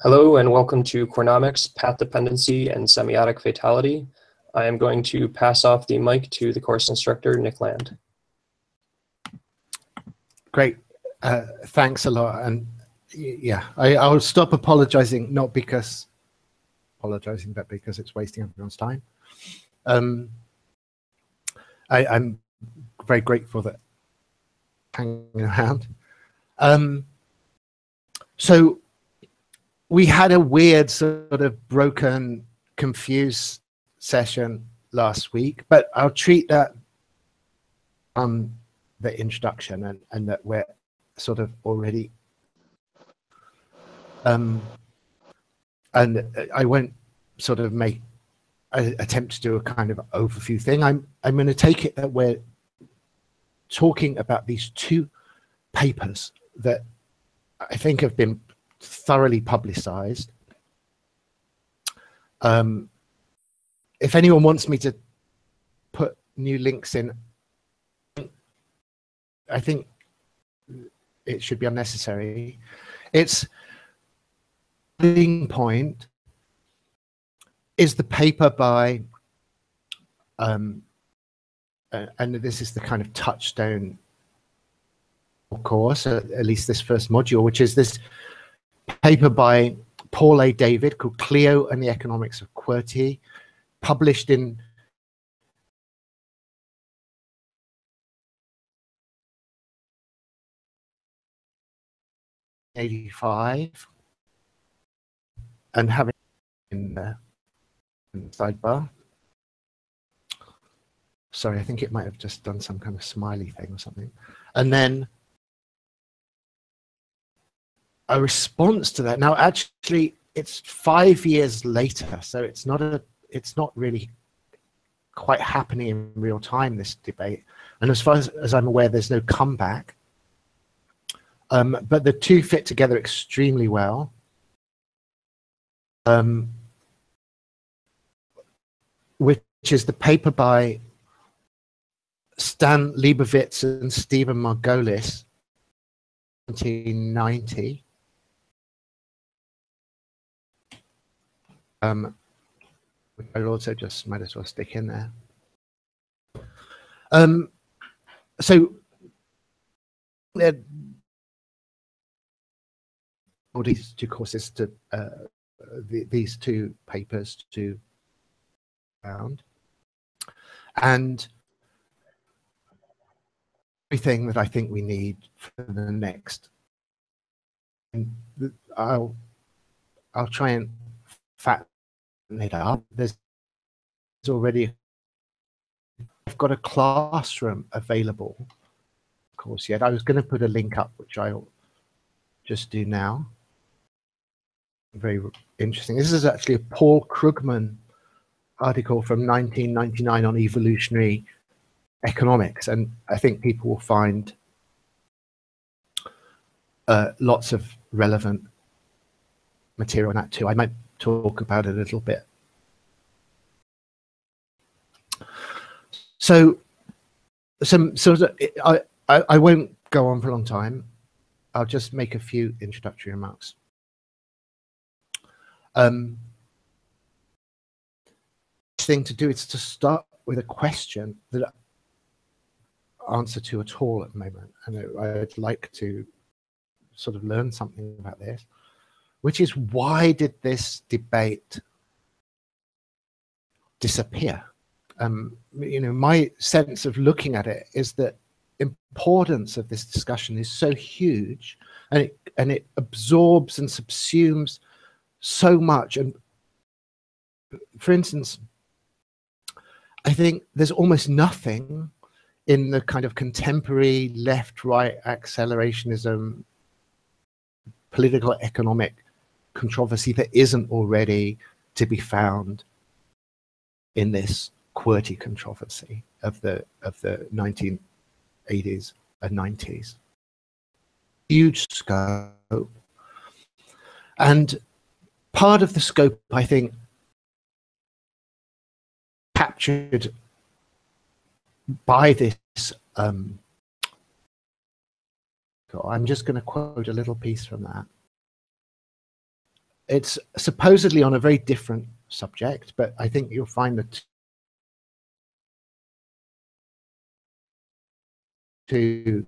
Hello and welcome to Qwernomics, path-dependency, and semiotic fatality. I am going to pass off the mic to the course instructor, Nick Land. Great, thanks a lot. And yeah, I'll stop apologizing, not because apologizing, but because it's wasting everyone's time. I'm very grateful that hanging around. So we had a weird sort of broken, confused session last week, but I'll treat that on the introduction and that we're sort of already and I won't sort of attempt to do a kind of overview thing. I'm going to take it that we're talking about these two papers that I think have been thoroughly publicized. If anyone wants me to put new links in, I think it should be unnecessary. It's point is the paper by and this is the kind of touchstone course, at least this first module, which is this paper by Paul A. David called Clio and the Economics of QWERTY, published in '85, and having in the sidebar. Sorry, I think it might have just done some kind of smiley thing or something. And then a response to that. Now, actually, it's 5 years later, so it's not really quite happening in real time, this debate. And as far as I'm aware, there's no comeback. But the two fit together extremely well. Which is the paper by Stan Leibovitz and Stephen Margolis, 1990. I'll also just might as well stick in there. So all these two courses to these two papers to found, and everything that I think we need for the next. And I'll try and fatten it up. There's already, I've got a classroom available, of course, yet. I was going to put a link up, which I'll just do now. Very interesting. This is actually a Paul Krugman article from 1999 on evolutionary economics, and I think people will find lots of relevant material on that too. I might talk about it a little bit. So I won't go on for a long time. I'll just make a few introductory remarks. Thing to do is to start with a question that I answer to at all at the moment, and I'd like to sort of learn something about this, which is, why did this debate disappear? You know, my sense of looking at it is that importance of this discussion is so huge, and it absorbs and subsumes so much. And for instance, I think there's almost nothing in the kind of contemporary left-right accelerationism, political economic controversy that isn't already to be found in this QWERTY controversy of the 1980s and 90s. Huge scope. And part of the scope, I think, captured by this. I'm just going to quote a little piece from that. it's supposedly on a very different subject, but I think you'll find that to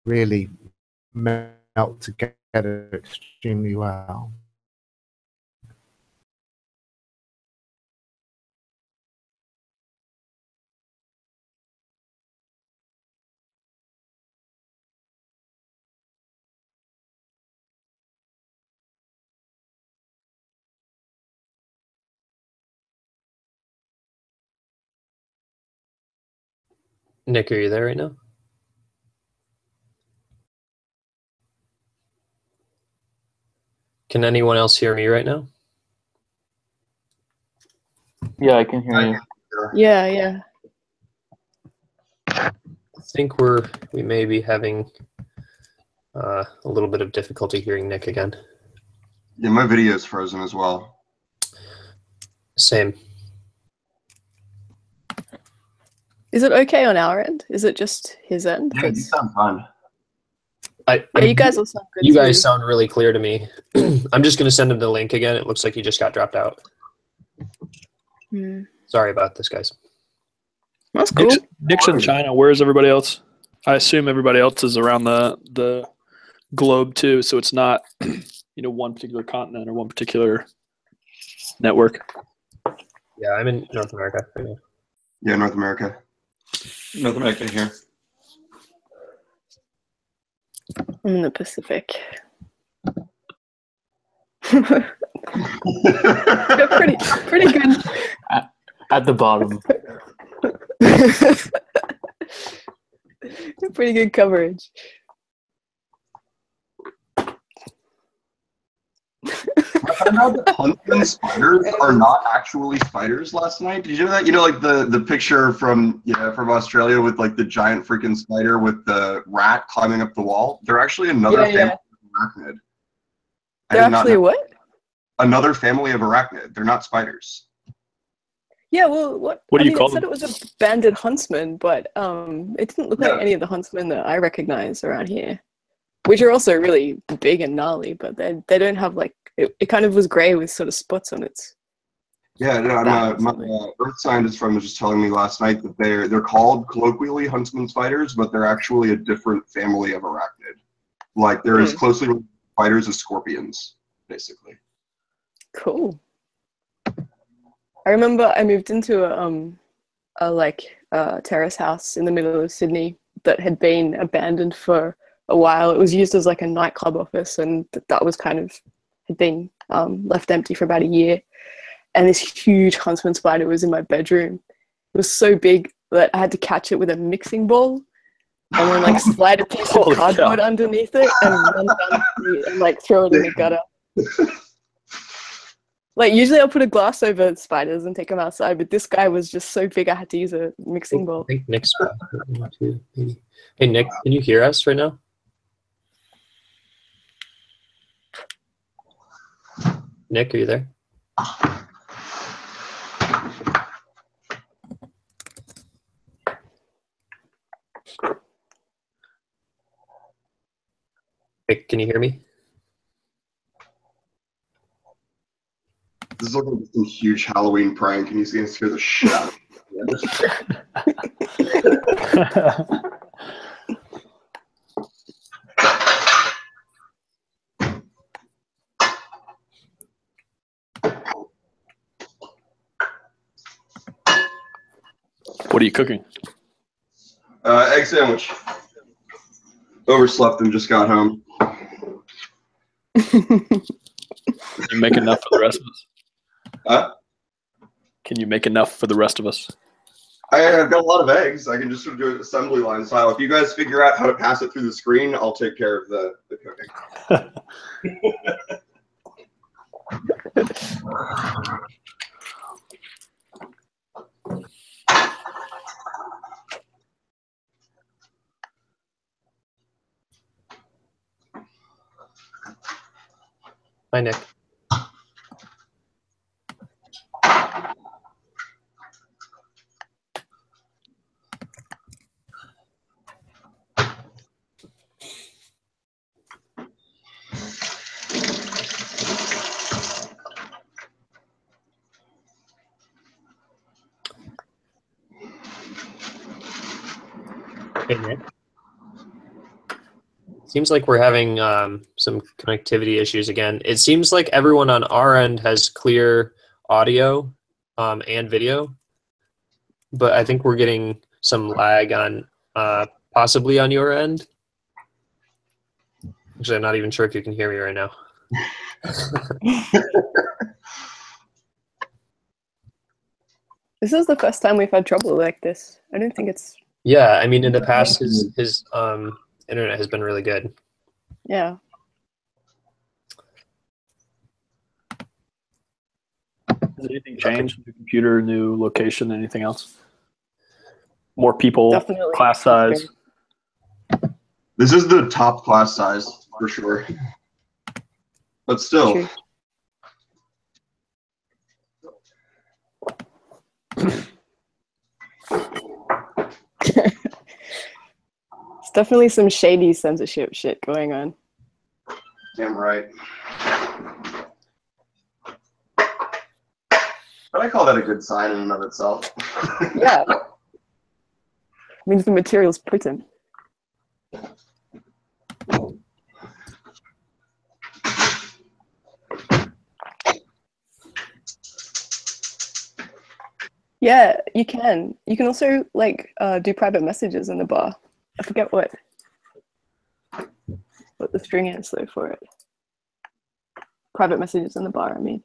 really melt together extremely well. Nick, are you there right now? Can anyone else hear me right now? Yeah, I can hear you. Yeah. I think we may be having a little bit of difficulty hearing Nick again. Yeah, my video is frozen as well. Same. Is it okay on our end? Is it just his end? Yeah, you sound fine. Yeah, you guys all sound good. You guys sound really clear to me. I'm just going to send him the link again. It looks like he just got dropped out. Sorry about this, guys. That's cool. Nick's in China. Where's everybody else? I assume everybody else is around the globe too, so it's not one particular continent or one particular network. Yeah, I'm in North America right now. Yeah, North America. North America here. I'm in the Pacific. pretty good. At the bottom. Pretty good coverage. I found out that huntsman spiders are not actually spiders last night. Did you know that? You know, like the picture from Australia with like the giant freaking spider with the rat climbing up the wall? They're actually another family of arachnid. They're actually what? Another family of arachnid. They're not spiders. Yeah, well, what do you call them? It said it was a banded huntsman, but it didn't look like any of the huntsmen that I recognize around here, which are also really big and gnarly, but they don't have like it kind of was gray with sort of spots on its. Yeah, no, my earth scientist friend was just telling me last night that they're called colloquially huntsman spiders, but they're actually a different family of arachnid. Like they're as closely related to spiders as scorpions, basically. Cool. I remember I moved into a terrace house in the middle of Sydney that had been abandoned for a while. It was used as like a nightclub office, and that was kind of had been left empty for about a year. And this huge huntsman spider was in my bedroom. It was so big that I had to catch it with a mixing bowl, and then like slide a piece of cardboard underneath it and run down the street and like throw it in the gutter. Like usually I'll put a glass over spiders and take them outside, but this guy was just so big I had to use a mixing bowl. I think Nick's back. Hey Nick, can you hear us right now? Nick, are you there? Nick, can you hear me? This is looking like some huge Halloween prank, and he's gonna scare the shit out of What are you cooking? Egg sandwich. Overslept and just got home. Can you make enough for the rest of us? Huh? Can you make enough for the rest of us? I've got a lot of eggs. I can just sort of do it assembly line style. If you guys figure out how to pass it through the screen, I'll take care of the cooking. Hi, Nick. Hey, Nick. Seems like we're having some connectivity issues again. It seems like everyone on our end has clear audio and video, but I think we're getting some lag on possibly on your end. Actually, I'm not even sure if you can hear me right now. This is the first time we've had trouble like this. I don't think it's... Yeah, I mean, in the past, his internet has been really good. Yeah. Has anything changed? New computer, new location, anything else? More people, Definitely. class size. This is the top class size for sure. But still. True. It's definitely some shady censorship shit going on. Damn right. But I call that a good sign in and of itself. Yeah. Means the material's potent. Yeah, you can. You can also like do private messages in the bar. I forget what the string is though for it. Private messages in the bar, I mean.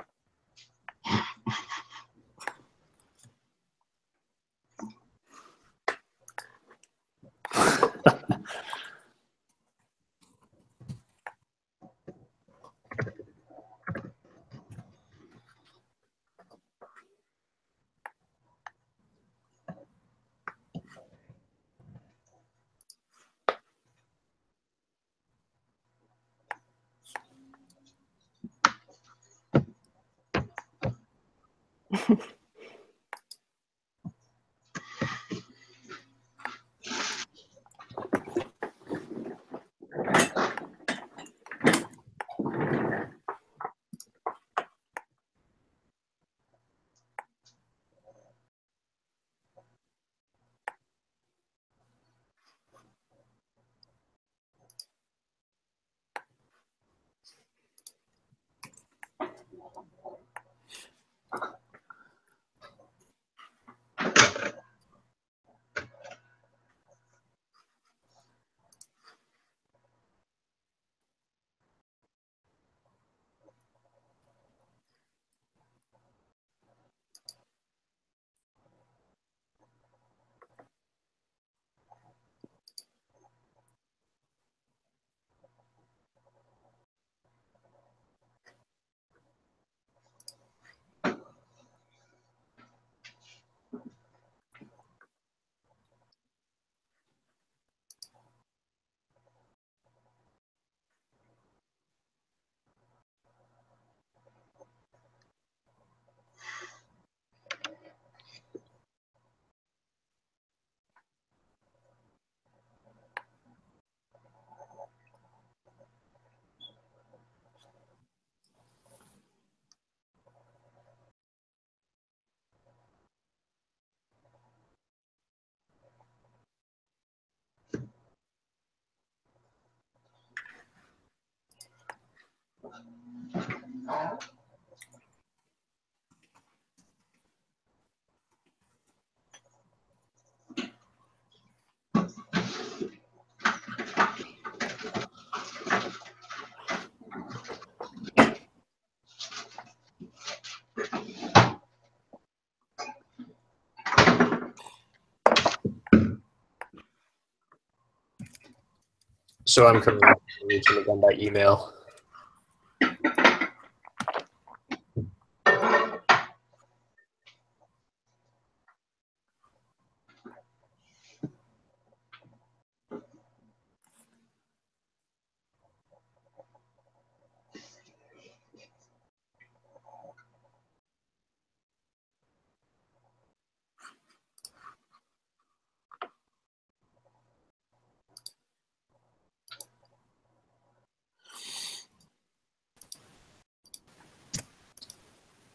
So I'm currently reaching again by email.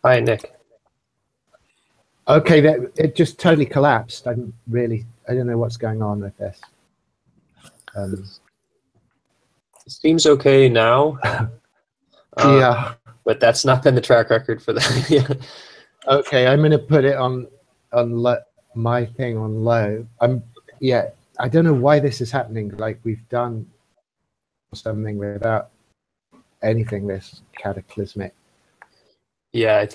Hi, Nick. Okay, it just totally collapsed. I don't know what's going on with this. Seems okay now. Yeah. But that's not been the track record for that. Yeah. Okay, I'm going to put it on my thing on low. I don't know why this is happening. Like, we've done something without anything this cataclysmic. Yeah,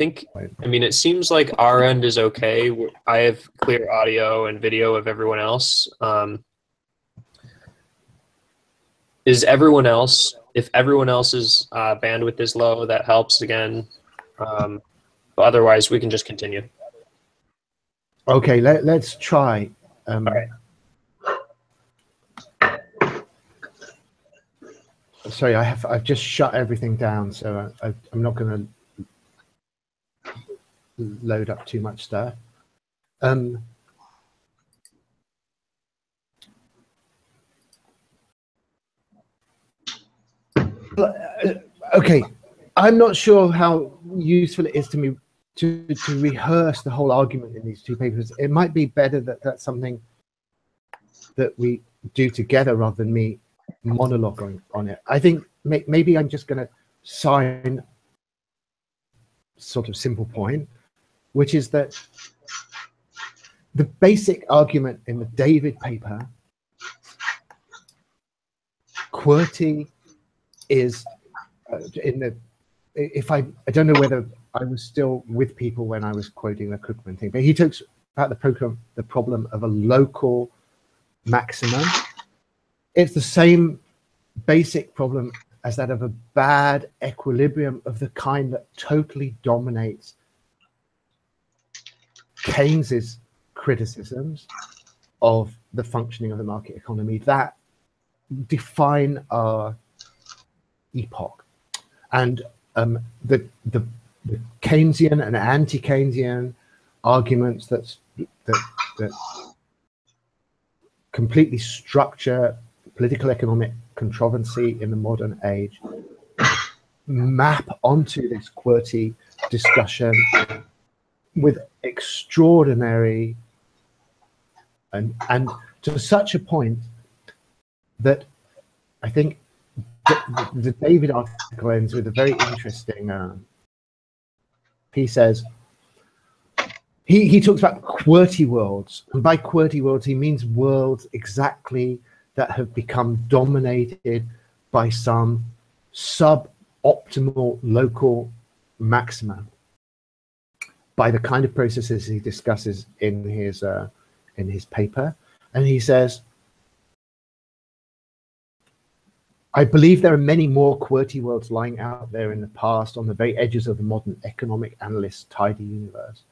I mean, it seems like our end is okay. I have clear audio and video of everyone else. Is everyone else, if everyone else's bandwidth is low, that helps again. But otherwise, we can just continue. Okay, let's try. All right. Sorry, I've just shut everything down, so I'm not going to load up too much stuff. Okay, I'm not sure how useful it is to me to rehearse the whole argument in these two papers. It might be better that that's something that we do together rather than me monologuing on it. I think maybe I'm just going to sign sort of simple point, which is that the basic argument in the David paper, QWERTY is I don't know whether I was still with people when I was quoting the Cookman thing, but he talks about the problem of a local maximum. It's the same basic problem as that of a bad equilibrium of the kind that totally dominates Keynes's criticisms of the functioning of the market economy that define our epoch. And the Keynesian and anti-Keynesian arguments that completely structure political economic controversy in the modern age map onto this QWERTY discussion with extraordinary and to such a point that I think the David article ends with a very interesting he says he talks about QWERTY worlds, and by QWERTY worlds he means worlds exactly that have become dominated by some suboptimal local maxima, by the kind of processes he discusses in his paper. And he says, I believe there are many more QWERTY worlds lying out there in the past on the very edges of the modern economic analyst's tidy universe,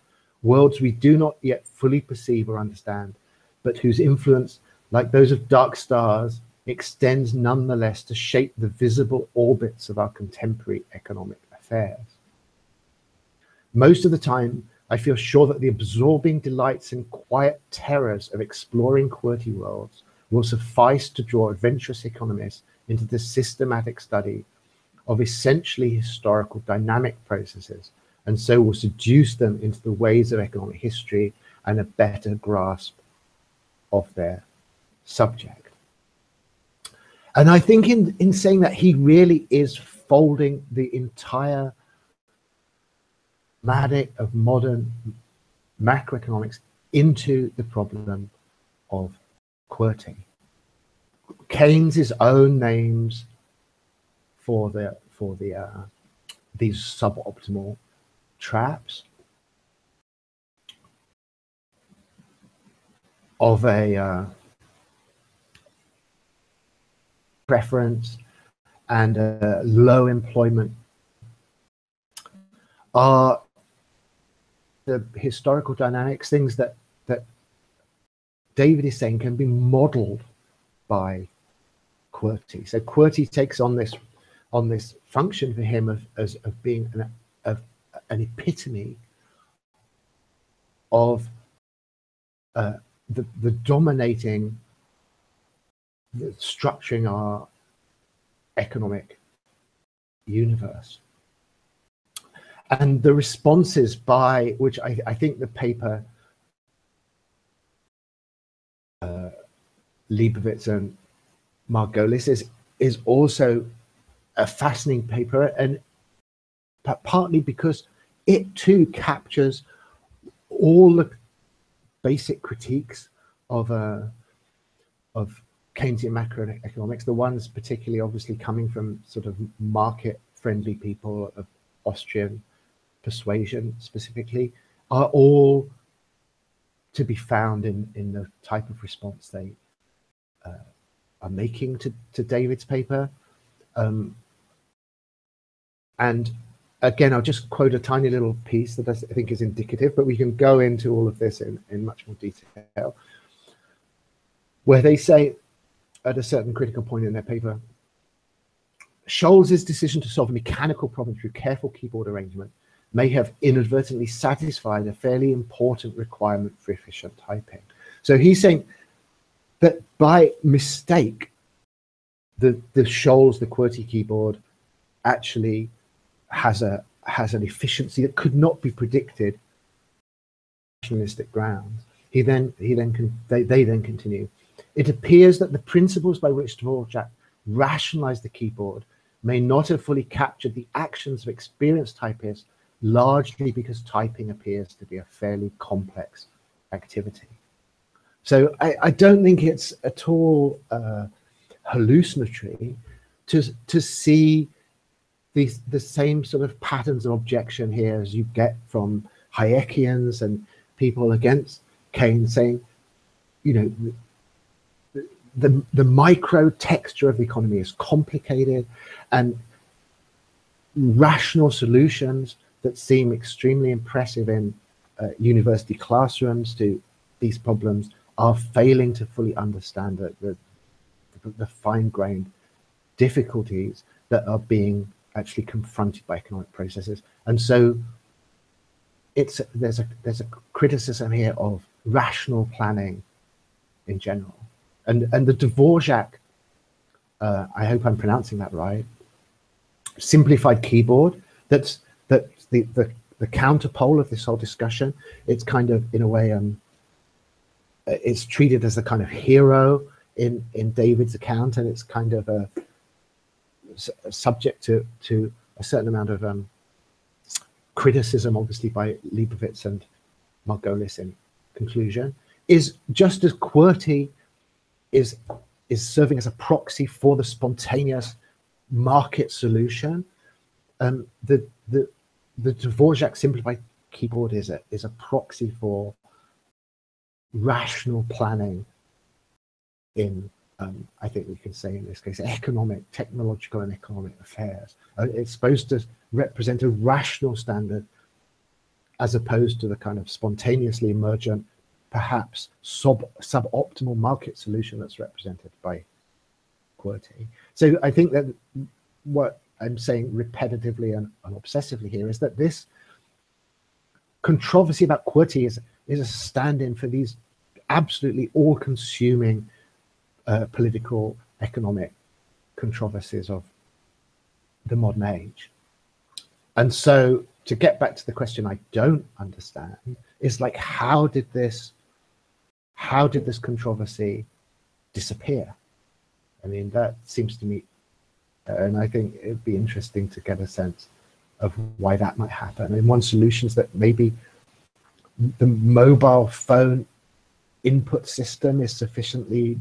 worlds we do not yet fully perceive or understand, but whose influence, like those of dark stars, extends nonetheless to shape the visible orbits of our contemporary economic affairs. Most of the time, I feel sure that the absorbing delights and quiet terrors of exploring QWERTY worlds will suffice to draw adventurous economists into the systematic study of essentially historical dynamic processes, and so will seduce them into the ways of economic history and a better grasp of their subject. And I think in saying that, he really is folding the entire mathematic of modern macroeconomics into the problem of QWERTY. Keynes's own names for these suboptimal traps of a preference and low employment are the historical dynamics, things that David is saying can be modeled by QWERTY. So QWERTY takes on this function for him of being an epitome of the dominating, structuring our economic universe. And the responses by which I think the paper Leibovitz and Margolis is also a fascinating paper, and partly because it too captures all the basic critiques of Keynesian macroeconomics, the ones particularly obviously coming from sort of market-friendly people of Austrian persuasion specifically, are all to be found in the type of response they are making to David's paper. And again, I'll just quote a tiny little piece that I think is indicative, but we can go into all of this in much more detail, where they say at a certain critical point in their paper, Scholz's decision to solve a mechanical problem through careful keyboard arrangement may have inadvertently satisfied a fairly important requirement for efficient typing. So he's saying that by mistake, the Scholz, the QWERTY keyboard, actually has an efficiency that could not be predicted on rationalistic grounds. They then continue. It appears that the principles by which Dvorak rationalized the keyboard may not have fully captured the actions of experienced typists, largely because typing appears to be a fairly complex activity. So I don't think it's at all hallucinatory to see the same sort of patterns of objection here as you get from Hayekians and people against Keynes, saying, you know, the micro texture of the economy is complicated, and rational solutions that seem extremely impressive in university classrooms to these problems are failing to fully understand the fine-grained difficulties that are being actually confronted by economic processes. And so there's a criticism here of rational planning in general. And the Dvorak, I hope I'm pronouncing that right, simplified keyboard, that's the counterpole of this whole discussion. It's kind of, in a way, it's treated as a kind of hero in David's account, and it's kind of a subject to a certain amount of criticism, obviously, by Leibovitz and Margolis in conclusion, is just as QWERTY is serving as a proxy for the spontaneous market solution. The Dvorak simplified keyboard is a proxy for rational planning in, I think we can say in this case, economic, technological and economic affairs. It's supposed to represent a rational standard as opposed to the kind of spontaneously emergent, perhaps suboptimal market solution that's represented by QWERTY. So I think that what I'm saying repetitively and obsessively here is that this controversy about QWERTY is a stand-in for these absolutely all-consuming political, economic controversies of the modern age. And so to get back to the question I don't understand is, like, how did this controversy disappear? I mean, that seems to me, and I think it'd be interesting to get a sense of why that might happen. And one solution is that maybe the mobile phone input system is sufficiently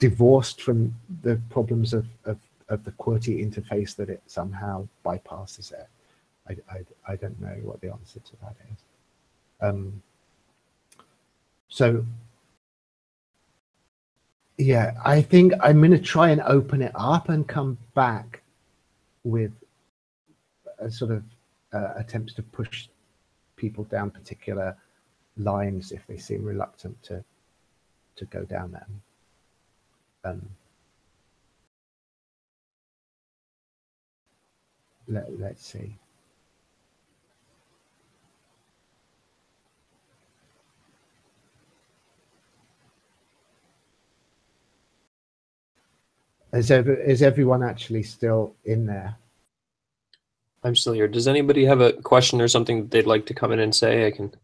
divorced from the problems of the QWERTY interface that it somehow bypasses it. I don't know what the answer to that is. So yeah, I think I'm going to try and open it up and come back with a sort of attempts to push people down particular lines if they seem reluctant to go down them. Let's see. Is everyone actually still in there? I'm still here. Does anybody have a question or something that they'd like to come in and say? I can.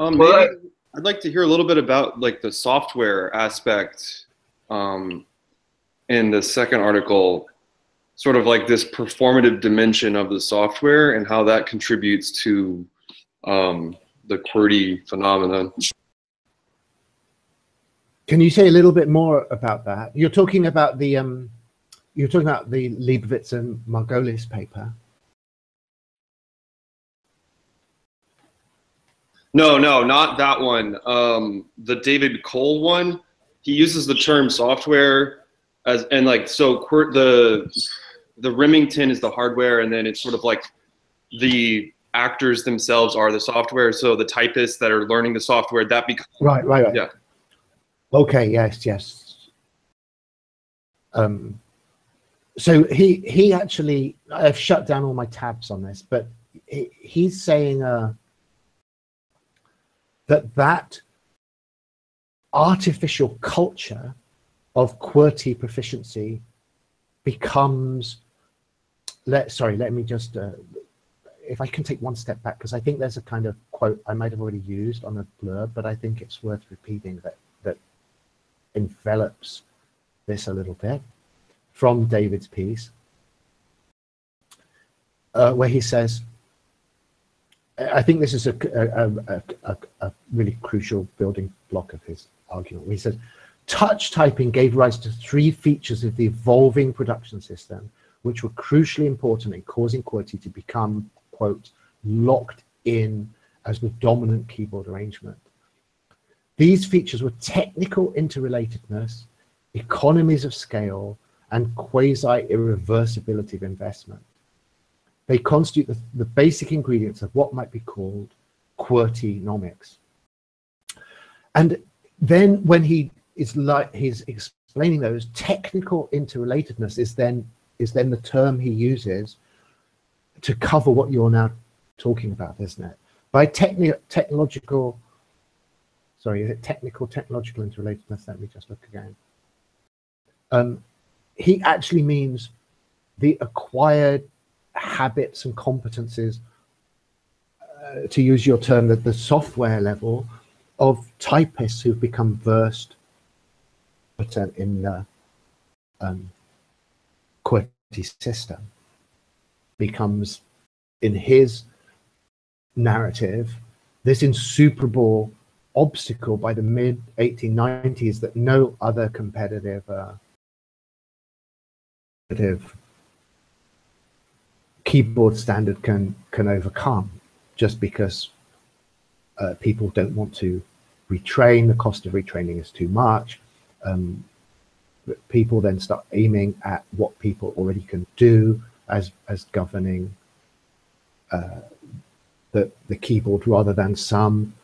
Maybe I'd like to hear a little bit about like the software aspect in the second article, sort of like this performative dimension of the software and how that contributes to the QWERTY phenomenon. Can you say a little bit more about that? You're talking about the Leibovitz and Margolis paper. No, not that one. The David Cole one, he uses the term software as, and like, so the Remington is the hardware, and then it's sort of like the actors themselves are the software. So the typists that are learning the software, that becomes right. Yeah. Okay. Yes. So he actually, I've shut down all my tabs on this, but he's saying that artificial culture of QWERTY proficiency becomes, let me just, if I can take one step back, because I think there's a kind of quote I might have already used on a blurb, but I think it's worth repeating that envelops this a little bit, from David's piece, where he says, I think this is a really crucial building block of his argument. He says, touch typing gave rise to 3 features of the evolving production system, which were crucially important in causing QWERTY to become, quote, locked in as the dominant keyboard arrangement. These features were technical interrelatedness, economies of scale, and quasi-irreversibility of investment. They constitute the basic ingredients of what might be called QWERTY-nomics. And then when he's explaining those, technical interrelatedness is then the term he uses to cover what you're now talking about, isn't it? By technological interrelatedness, let me just look again. He actually means the acquired habits and competencies, to use your term, at the software level of typists who've become versed in the QWERTY system, becomes, in his narrative, this insuperable obstacle by the mid-1890s that no other competitive keyboard standard can overcome, just because people don't want to retrain. The cost of retraining is too much. People then start aiming at what people already can do as governing the keyboard rather than some.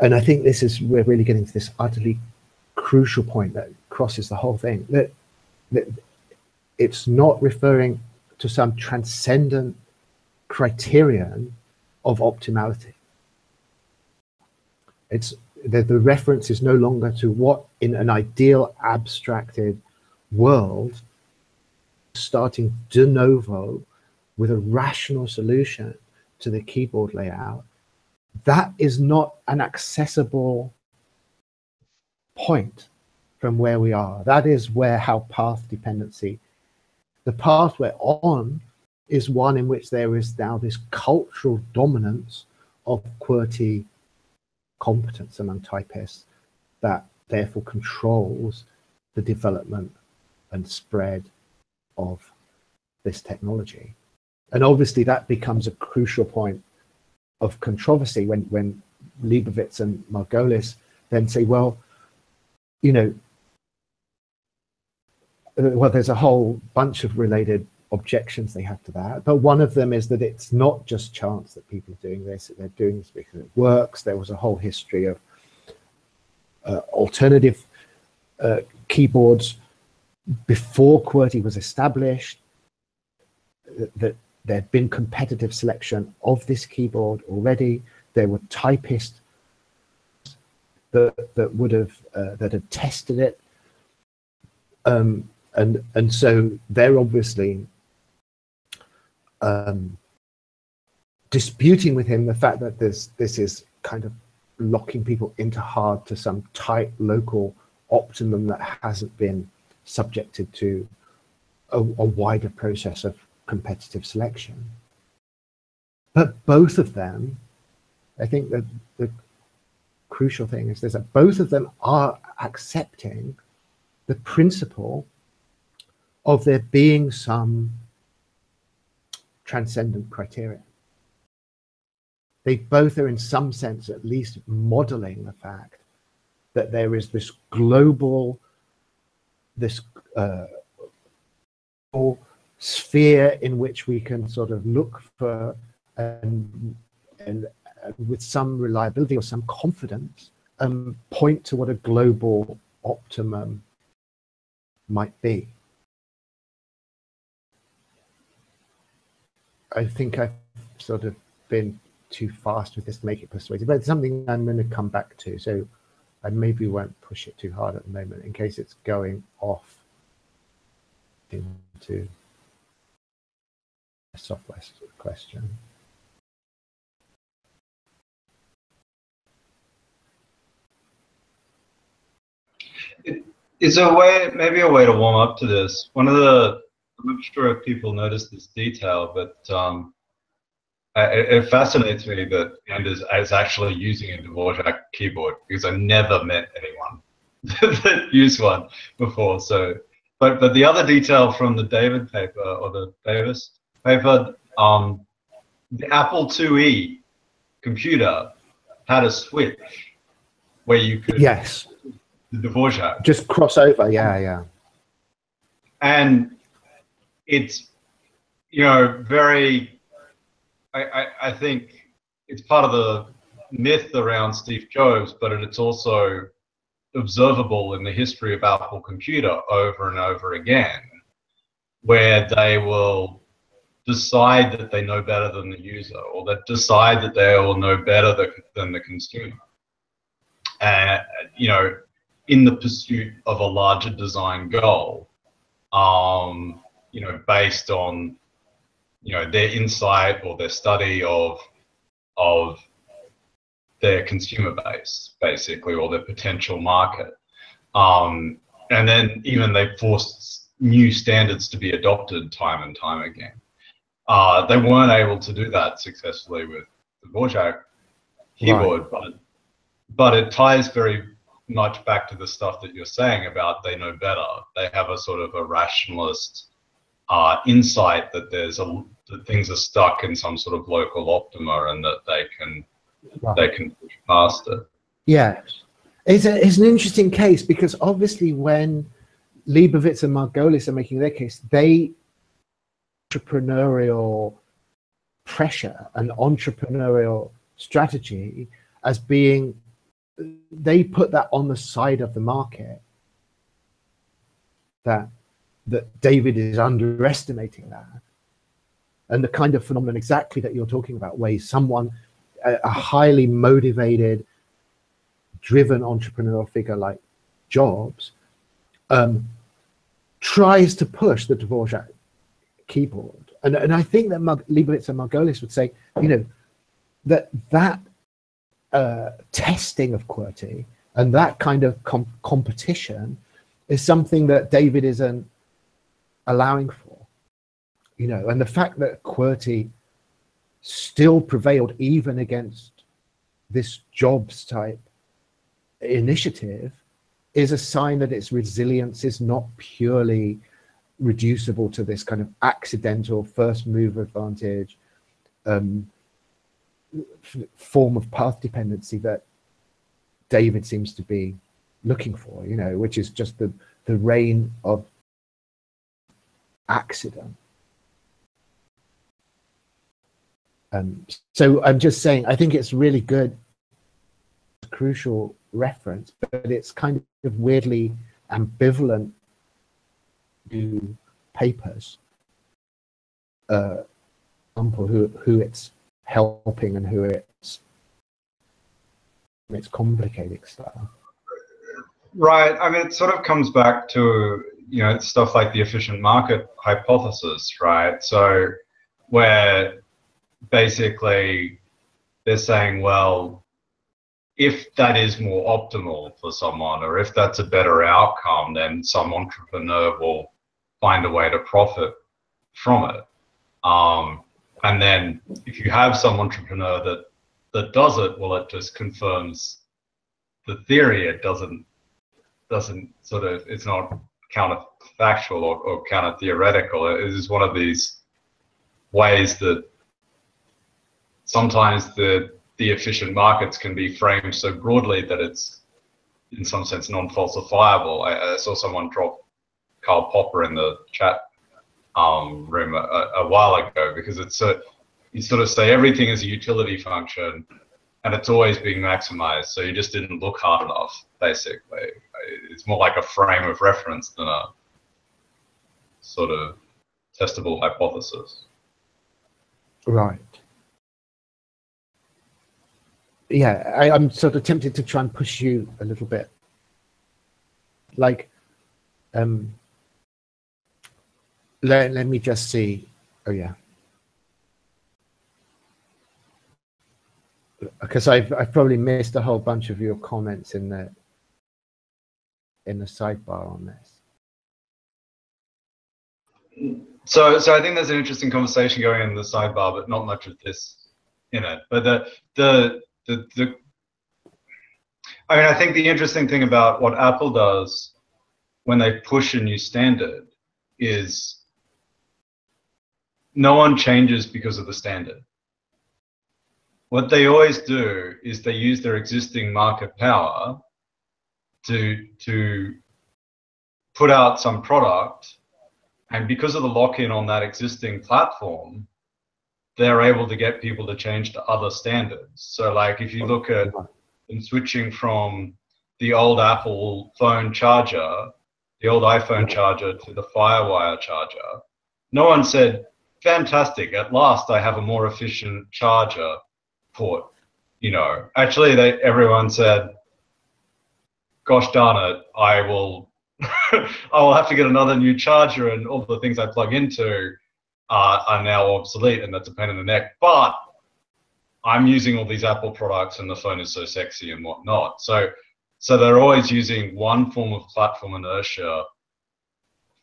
And I think we're really getting to this utterly crucial point that crosses the whole thing, that it's not referring to some transcendent criterion of optimality. It's the reference is no longer to what in an ideal abstracted world, starting de novo with a rational solution to the keyboard layout. That is not an accessible point from where we are. That is how path dependency, the path we're on, is one in which there is now this cultural dominance of QWERTY competence among typists that therefore controls the development and spread of this technology. And obviously that becomes a crucial point of controversy when Leibovitz and Margolis then say, well, there's a whole bunch of related objections they have to that, but one of them is that it's not just chance that people are doing this, they're doing this because it works. There was a whole history of alternative keyboards before QWERTY was established, that there'd been competitive selection of this keyboard already. There were typists that would have that had tested it, and so they're obviously disputing with him the fact that this is kind of locking people into hard to some tight local optimum that hasn't been subjected to a wider process of competitive selection. But both of them, I think that the crucial thing is this, that both of them are accepting the principle of there being some transcendent criteria. They both are in some sense at least modeling the fact that there is this global, this sphere in which we can sort of look for and with some reliability or some confidence point to what a global optimum might be. I think I've sort of been too fast with this to make it persuasive, but it's something I'm going to come back to, so I maybe won't push it too hard at the moment in case it's going off into a software question. Is a way, maybe a way to warm up to this. One of the, I'm not sure if people notice this detail, but it fascinates me that Anders is actually using a Dvorak keyboard, because I never met anyone that used one before. So, but the other detail from the David paper, or the Davis paper, the Apple IIe computer had a switch where you could, yes, the Dvorak, just cross over, yeah. And it's, you know, very, I think it's part of the myth around Steve Jobs, but it's also observable in the history of Apple Computer over and over again, where they will decide that they know better than the user, or that decide that they will know better than the consumer. You know, in the pursuit of a larger design goal, you know, based on, you know, their insight or their study of their consumer base, basically, or their potential market. And then even they forced new standards to be adopted time and time again. They weren't able to do that successfully with the Dvorak keyboard, right. But it ties very much back to the stuff that you're saying about they know better. They have a sort of a rationalist insight that that things are stuck in some sort of local optima, and that they can push past it. Yes, it's an interesting case, because obviously when Leibovitz and Margolis are making their case, they entrepreneurial pressure and entrepreneurial strategy as being, they put that on the side of the market, that David is underestimating that, and the kind of phenomenon exactly that you're talking about, where someone, a highly motivated, driven entrepreneurial figure like Jobs, tries to push the Dvorak keyboard, and I think that Leibovitz and Margolis would say, you know, that testing of QWERTY and that kind of competition is something that David isn't allowing for, you know, and the fact that QWERTY still prevailed even against this Jobs type initiative is a sign that its resilience is not purely reducible to this kind of accidental first mover advantage form of path dependency that David seems to be looking for, you know, which is just the reign of accident. So I'm just saying, I think it's really good, crucial reference, but it's kind of weirdly ambivalent to papers, who it's helping and who it's complicating stuff. Right. I mean, it sort of comes back to, you know, stuff like the efficient market hypothesis, right? So where basically they're saying, well, if that is more optimal for someone, or if that's a better outcome, then some entrepreneur will find a way to profit from it. And then if you have some entrepreneur that does it, well, it just confirms the theory. It doesn't sort of, it's not counterfactual or counter theoretical. It is one of these ways that sometimes the efficient markets can be framed so broadly that it's in some sense non-falsifiable. I saw someone drop Karl Popper in the chat room a while ago, because it's you sort of say everything is a utility function and it's always being maximized, so you just didn't look hard enough, basically. It's more like a frame of reference than a sort of testable hypothesis. Right. Yeah, I'm sort of tempted to try and push you a little bit. Like, let me just see. Oh yeah, because I've probably missed a whole bunch of your comments in the sidebar on this. So I think there's an interesting conversation going in the sidebar, but not much of this in it. But I mean, I think the interesting thing about what Apple does when they push a new standard is no one changes because of the standard. What they always do is they use their existing market power to put out some product, and because of the lock-in on that existing platform, they're able to get people to change to other standards. So like if you look at them switching from the old Apple phone charger, the old iPhone charger, to the FireWire charger, no one said, fantastic, at last I have a more efficient charger port. You know, actually everyone said, gosh darn it, I will have to get another new charger, and all the things I plug into are now obsolete, and that's a pain in the neck. But I'm using all these Apple products, and the phone is so sexy and whatnot. So they're always using one form of platform inertia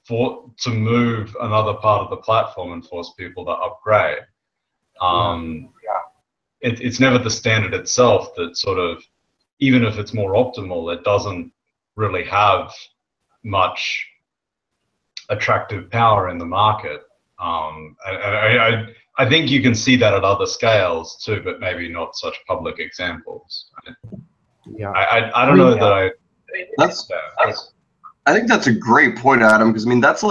to move another part of the platform and force people to upgrade. It's never the standard itself that sort of, even if it's more optimal, it doesn't really have much attractive power in the market. I think you can see that at other scales too, but maybe not such public examples. Yeah, I don't know that I think that's a great point, Adam, because I mean that's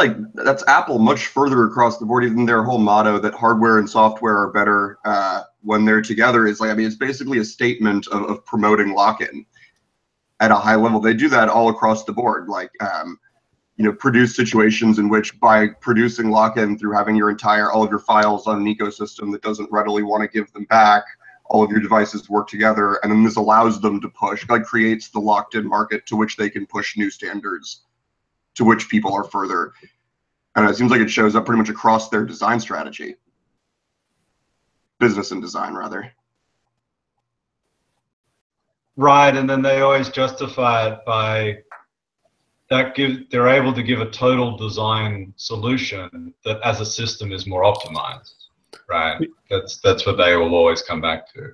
Apple much further across the board. Even their whole motto that hardware and software are better when they're together is like, I mean, it's basically a statement of promoting lock-in at a high level. They do that all across the board, like you know, produce situations in which by producing lock-in through having all of your files on an ecosystem that doesn't readily want to give them back, all of your devices work together, and then this allows them to push, like creates the locked-in market to which they can push new standards to which people are further. And it seems like it shows up pretty much across their design strategy. Business and design, rather. Right, and then they always justify it by they're able to give a total design solution that as a system is more optimized. Right, that's what they will always come back to.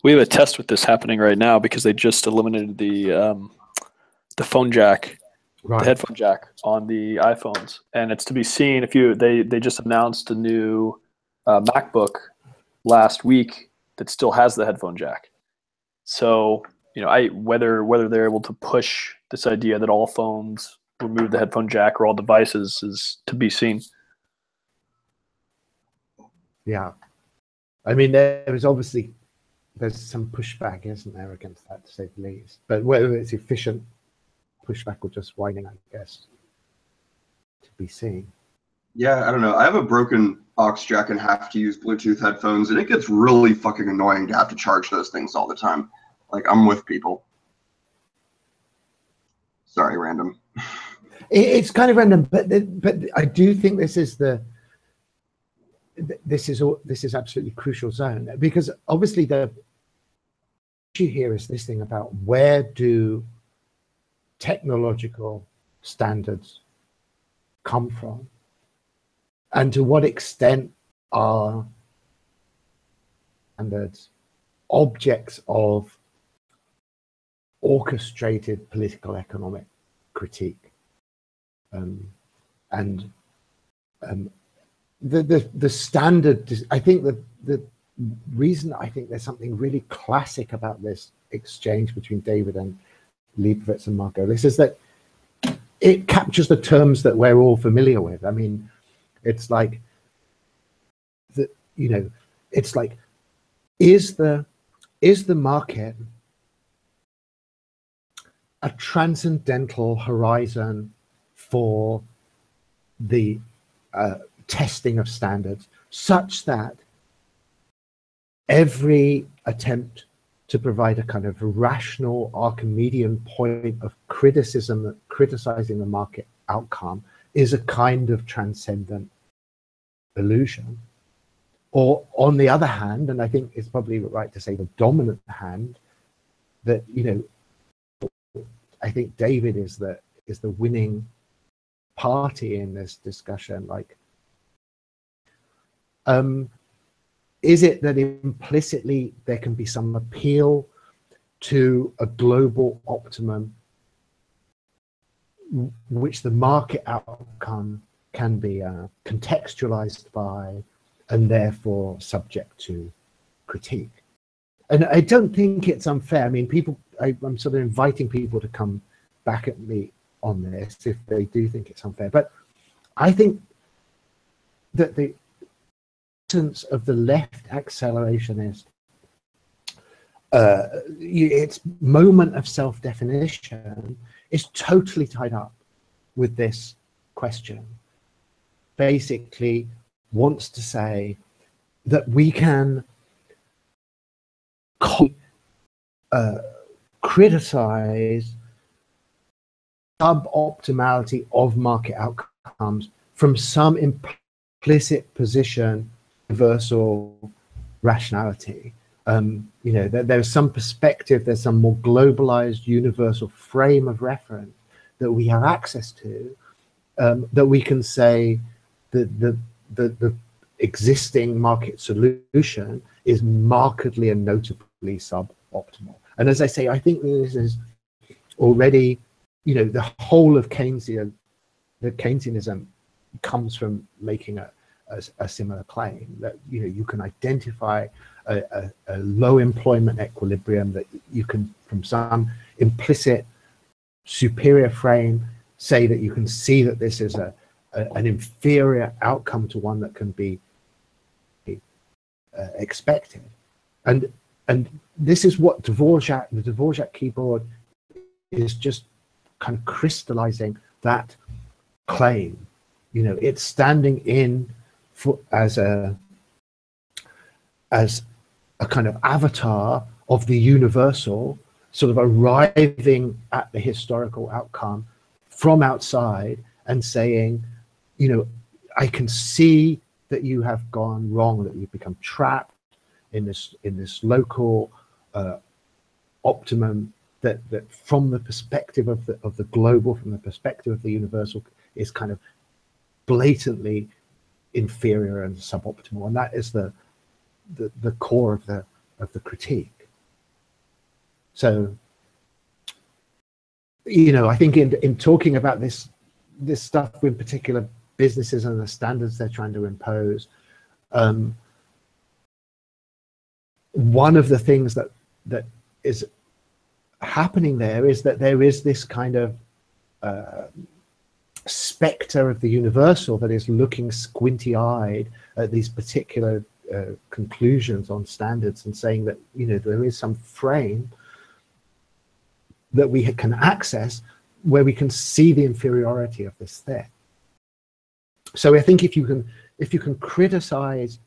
We have a test with this happening right now because they just eliminated the phone jack, the headphone jack on the iPhones, and it's to be seen if they just announced a new MacBook last week that still has the headphone jack. So you know, whether they're able to push this idea that all phones remove the headphone jack or all devices is to be seen. Yeah, I mean, there's some pushback, isn't there, against that, to say the least. But whether it's efficient pushback or just whining, I guess, to be seen. Yeah, I don't know. I have a broken aux jack and have to use Bluetooth headphones, and it gets really fucking annoying to have to charge those things all the time. Like, I'm with people. Sorry, random. It's kind of random, but I do think this is this is absolutely crucial zone, because obviously the issue here is this thing about where do technological standards come from, and to what extent are standards objects of orchestrated political economic critique. The standard, I think the reason I think there's something really classic about this exchange between David and Leibovitz and Mark Golis is that it captures the terms that we're all familiar with. I mean, it's like it's like, is the market a transcendental horizon for the testing of standards, such that every attempt to provide a kind of rational Archimedean point of criticism, criticizing the market outcome, is a kind of transcendent illusion? Or on the other hand, and I think it's probably right to say the dominant hand, that, I think David is the winning party in this discussion. Like, is it that implicitly there can be some appeal to a global optimum which the market outcome can be contextualized by, and therefore subject to critique? And I don't think it's unfair. I mean, I'm sort of inviting people to come back at me on this if they do think it's unfair. But I think that the essence of the left accelerationist, its moment of self-definition is totally tied up with this question. Basically wants to say that we can criticize suboptimality of market outcomes from some implicit position, universal rationality. There's some perspective, there's some more globalized universal frame of reference that we have access to, that we can say that the existing market solution is markedly and notably suboptimal. And as I say, I think this is already, the whole of Keynesianism comes from making a similar claim, that you can identify a low employment equilibrium, that you can, from some implicit superior frame, say that you can see that this is an inferior outcome to one that can be expected. And this is what the Dvorak keyboard is just kind of crystallizing that claim. It's standing in as a kind of avatar of the universal, sort of arriving at the historical outcome from outside and saying, I can see that you have gone wrong, that you've become trapped in this local optimum that from the perspective of the global, from the perspective of the universal, is kind of blatantly inferior and suboptimal, and that is the core of the critique. So, I think in talking about this stuff, in particular businesses and the standards they're trying to impose, one of the things that is happening there is that there is this kind of specter of the universal that is looking squinty-eyed at these particular conclusions on standards and saying that there is some frame that we can access where we can see the inferiority of this thing. So I think if you can criticize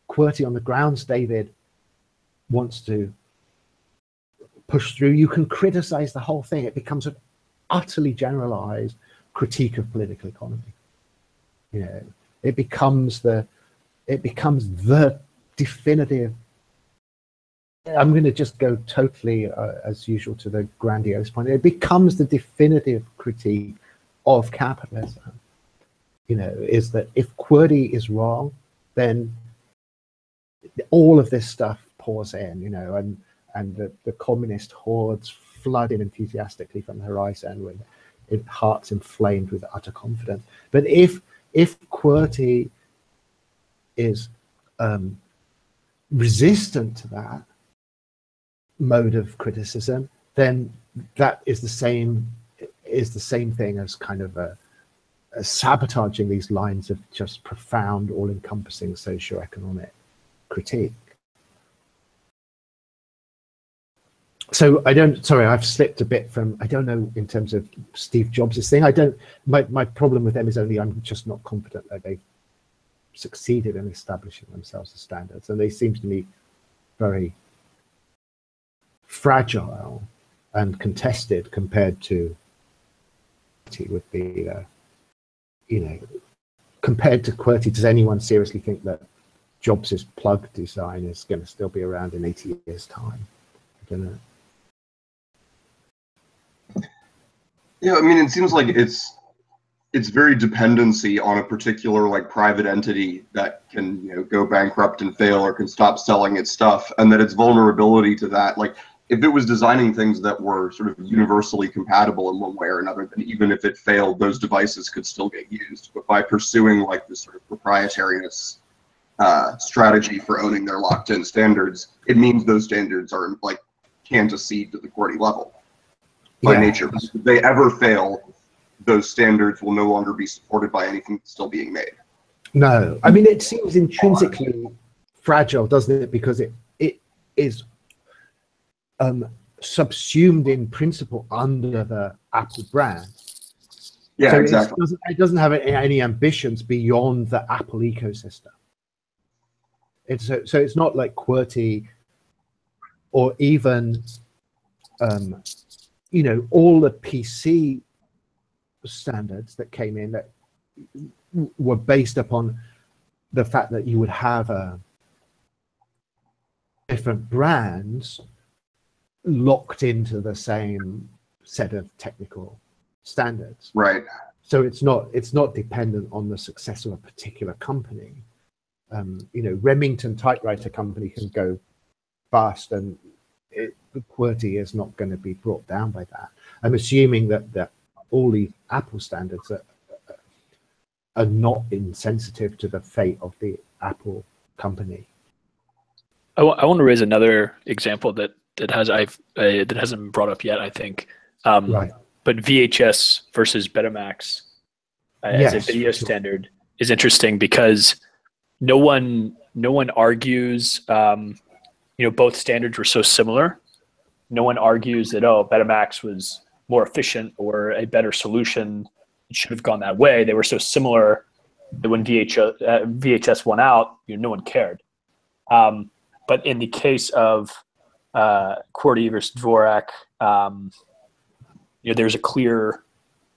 QWERTY on the grounds David wants to push through, you can criticize the whole thing. It becomes an utterly generalized critique of political economy. It becomes the it becomes the definitive. I'm going to just go totally, as usual, to the grandiose point. It becomes the definitive critique of capitalism. You know, is that if QWERTY is wrong, then all of this stuff pours in. You know, and the communist hordes flood in enthusiastically from the horizon with hearts inflamed with utter confidence. But if QWERTY is resistant to that mode of criticism, then that is the same thing as kind of a sabotaging these lines of just profound, all-encompassing socio-economic critique. So I've slipped a bit from, I don't know, in terms of Steve Jobs' thing. My problem with them is only I'm just not confident that they've succeeded in establishing themselves as standards. And they seem to me very fragile and contested compared to would be, you know, compared to QWERTY. Does anyone seriously think that Jobs' plug design is going to still be around in 80 years' time? I don't know. Yeah, I mean, it seems like it's very dependency on a particular like private entity that can, you know, go bankrupt and fail or can stop selling its stuff, and that its vulnerability to that, like if it was designing things that were sort of universally compatible in one way or another, then even if it failed, those devices could still get used. But by pursuing like this sort of proprietariness strategy for owning their locked-in standards, it means those standards are like can't accede to the QWERTY level by nature. Because if they ever fail, those standards will no longer be supported by anything still being made. No, I mean, it seems intrinsically fragile, doesn't it? Because it is subsumed in principle under the Apple brand. Yeah, so exactly. It doesn't have any ambitions beyond the Apple ecosystem. So it's not like QWERTY or even, you know, all the PC standards that came in that were based upon the fact that you would have different brands locked into the same set of technical standards. Right. So it's not dependent on the success of a particular company. You know, Remington typewriter company can go bust, and QWERTY is not going to be brought down by that. I'm assuming that all these Apple standards are not insensitive to the fate of the Apple company. I want to raise another example that hasn't been brought up yet, I think. Right. But VHS versus Betamax as a video standard is interesting because no one argues. You know, both standards were so similar. No one argues that Betamax was more efficient or a better solution. It should have gone that way. They were so similar that when VHS won out, you know, no one cared. But in the case of QWERTY versus Dvorak, you know, there's a clear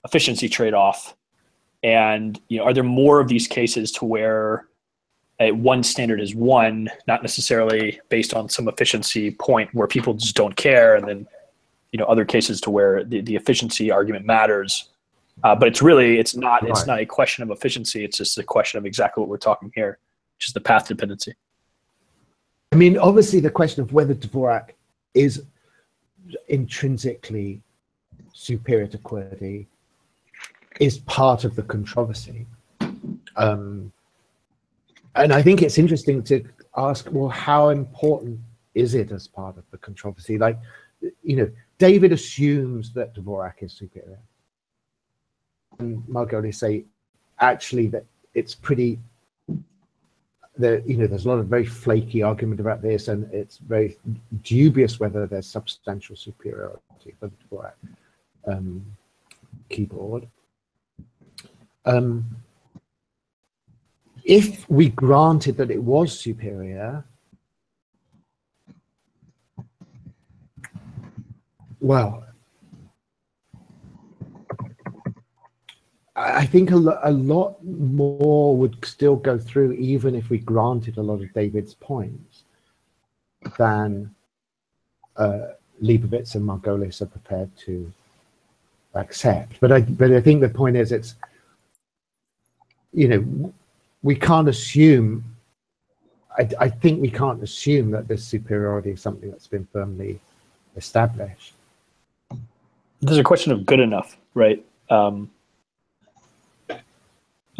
efficiency trade-off. And, you know, are there more of these cases to where one standard is won, not necessarily based on some efficiency point where people just don't care, and then, you know, other cases to where the efficiency argument matters? But it's not a question of efficiency. It's just a question of exactly what we're talking here, which is the path dependency. I mean, obviously the question of whether Dvorak is intrinsically superior to QWERTY is part of the controversy. And I think it's interesting to ask, well, how important is it as part of the controversy? Like, you know, David assumes that Dvorak is superior. And Margolies say, actually, that it's pretty, you know, there's a lot of very flaky argument about this, and it's very dubious whether there's substantial superiority for the Dvorak keyboard. If we granted that it was superior, well, I think a lot more would still go through, even if we granted a lot of David's points, than Leibovitz and Margolis are prepared to accept. But I think the point is, it's, you know, we can't assume. I think we can't assume that this superiority is something that's been firmly established. There's a question of good enough, right?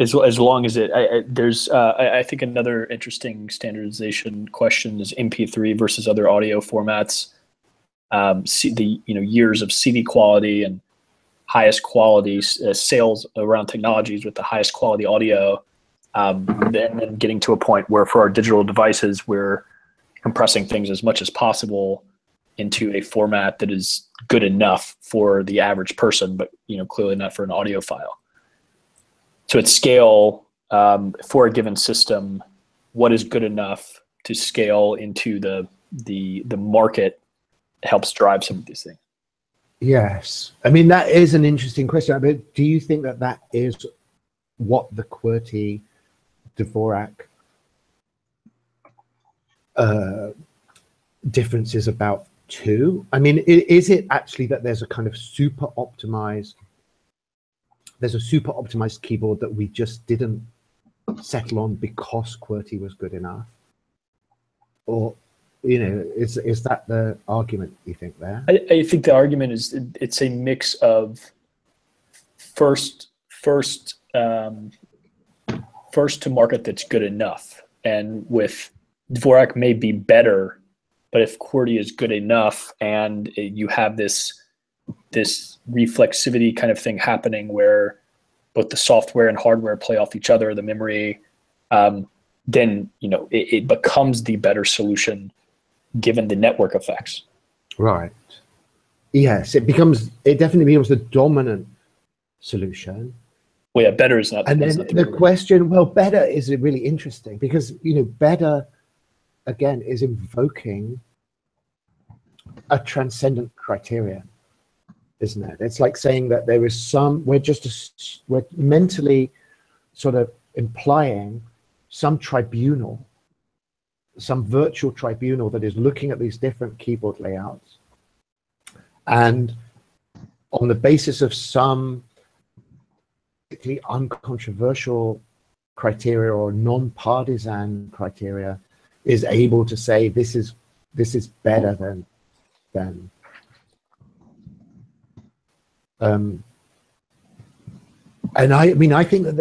As long as I think another interesting standardization question is MP3 versus other audio formats. Years of CD quality and highest quality sales around technologies with the highest quality audio, then getting to a point where for our digital devices we're compressing things as much as possible into a format that is good enough for the average person, but clearly not for an audio file. So at scale, for a given system, what is good enough to scale into the market helps drive some of these things. Yes, I mean, that is an interesting question. But do you think that that is what the QWERTY-Dvorak difference is about too? I mean, is it actually that there's a kind of super optimized keyboard that we just didn't settle on because QWERTY was good enough? Or, is that the argument you think there? I think the argument is it's a mix of first to market that's good enough, and with Dvorak may be better, but if QWERTY is good enough and you have this reflexivity kind of thing happening where both the software and hardware play off each other, the memory, then it becomes the better solution given the network effects. Right. Yes, it definitely becomes the dominant solution. Well, yeah, better is not. And then the question, well, better is really interesting because better again is invoking a transcendent criterion, isn't it? It's like saying that there is we're mentally sort of implying some tribunal, some virtual tribunal that is looking at these different keyboard layouts, and on the basis of some particularly uncontroversial criteria or non-partisan criteria is able to say this is better than and I mean, I think that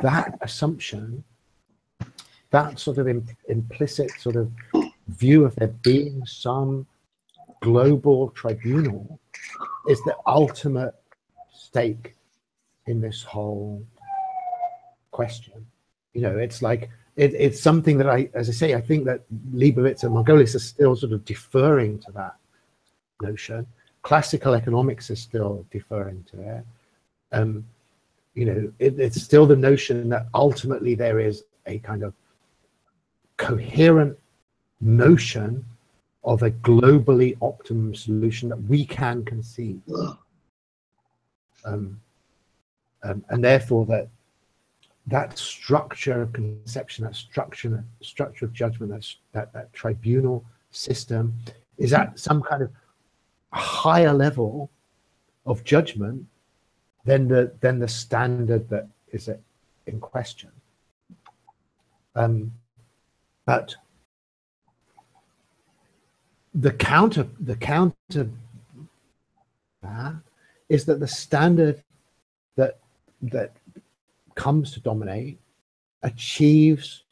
that assumption, that sort of implicit sort of view of there being some global tribunal is the ultimate stake in this whole question. It's like it's something that as I say, I think that Leibovitz and Margolis are still sort of deferring to that notion. Classical economics is still deferring to it. It's still the notion that ultimately there is a kind of coherent notion of a globally optimum solution that we can conceive. And therefore that structure of conception, that structure of judgment, that tribunal system is at some kind of higher level of judgment than the standard that is in question. But the counter that is that the standard that comes to dominate achieves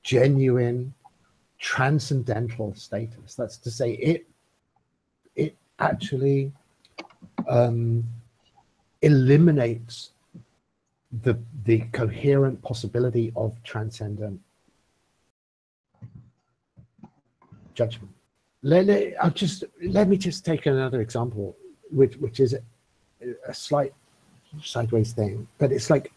genuine transcendental status. That's to say, it actually eliminates the coherent possibility of transcendent judgment. Let me just take another example, which is a slight sideways thing, but it's like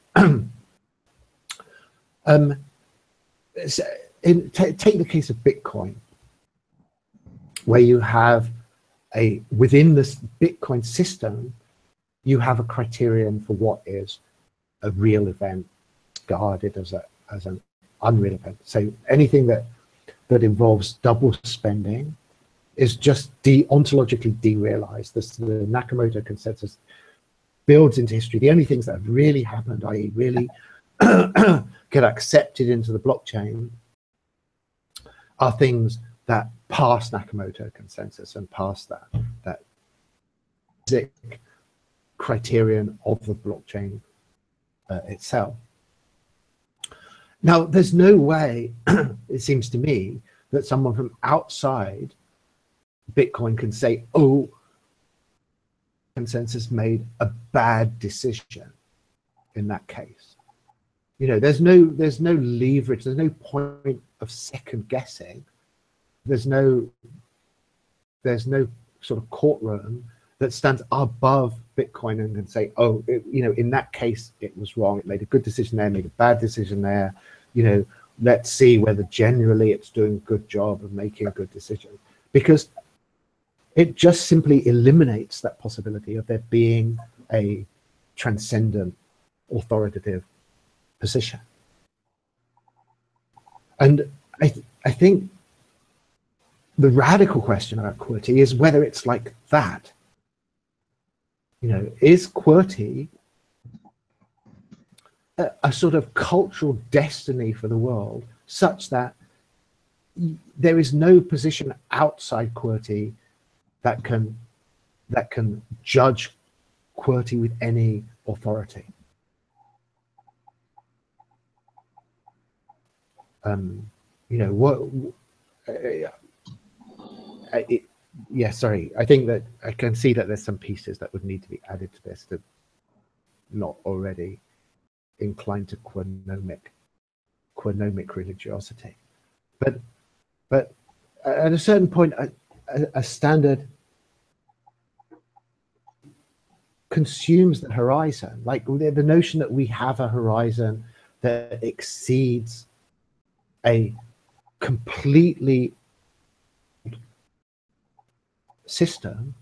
take the case of Bitcoin, where you have within this Bitcoin system, you have a criterion for what is a real event guarded as an unreal event. So anything that involves double spending is just ontologically derealized. The Nakamoto consensus builds into history. The only things that have really happened, i.e. really get accepted into the blockchain, are things that pass Nakamoto consensus and pass that basic criterion of the blockchain itself. Now, there's no way, it seems to me, that someone from outside Bitcoin can say, oh, consensus made a bad decision in that case. You know, there's no leverage, there's no point of second guessing. There's no sort of courtroom that stands above Bitcoin and can say, oh, you know, in that case, it was wrong. It made a good decision there, made a bad decision there. You know, let's see whether generally it's doing a good job of making a good decision. Because it just simply eliminates that possibility of there being a transcendent authoritative position. And I think the radical question about QWERTY is whether it's like that. You know, is QWERTY a sort of cultural destiny for the world such that there is no position outside QWERTY that can judge QWERTY with any authority? You know, what? Yeah, sorry. I think that I can see that there's some pieces that would need to be added to this that not already inclined to Qwernomic religiosity. But at a certain point, a standard consumes the horizon. Like the notion that we have a horizon that exceeds a completely system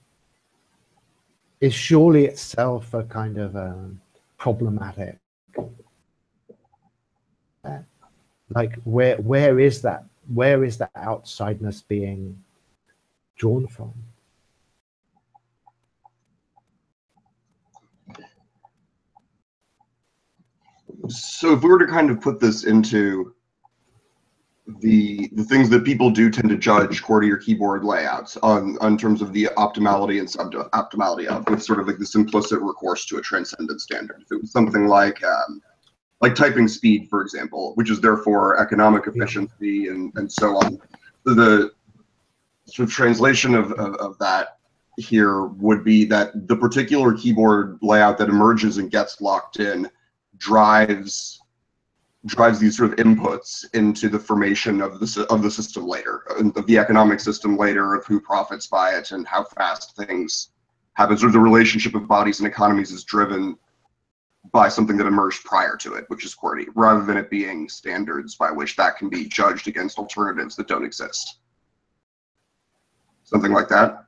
is surely itself a kind of problematic. Like where is that outsideness being drawn from? So if we were to kind of put this into the things that people do tend to judge QWERTY or keyboard layouts on terms of the optimality and suboptimality of, with sort of like this implicit recourse to a transcendent standard. If it was something like typing speed, for example, which is therefore economic efficiency and so on. The sort of translation of that here would be that the particular keyboard layout that emerges and gets locked in drives these sort of inputs into the formation of the system later, of the economic system later, of who profits by it and how fast things happen. Sort of the relationship of bodies and economies is driven by something that emerged prior to it, which is QWERTY, rather than it being standards by which that can be judged against alternatives that don't exist. Something like that.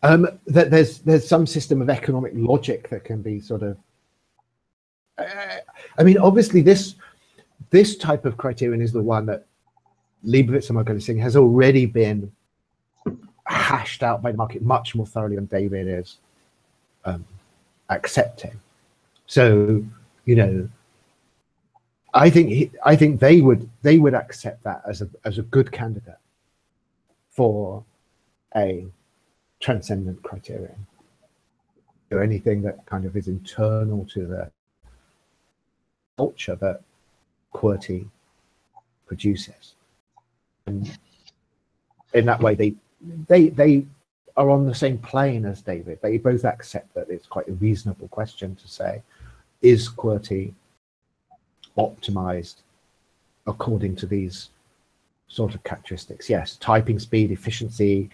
That there's some system of economic logic that can be sort of. I mean, obviously, this type of criterion is the one that Leibovitz and Margolising has already been hashed out by the market much more thoroughly than David is accepting. So, you know, I think they would accept that as a good candidate for a transcendent criterion, or anything that kind of is internal to the culture that QWERTY produces. And in that way, they are on the same plane as David. They both accept that it's quite a reasonable question to say, is QWERTY optimized according to these sort of characteristics? Yes, typing speed, efficiency.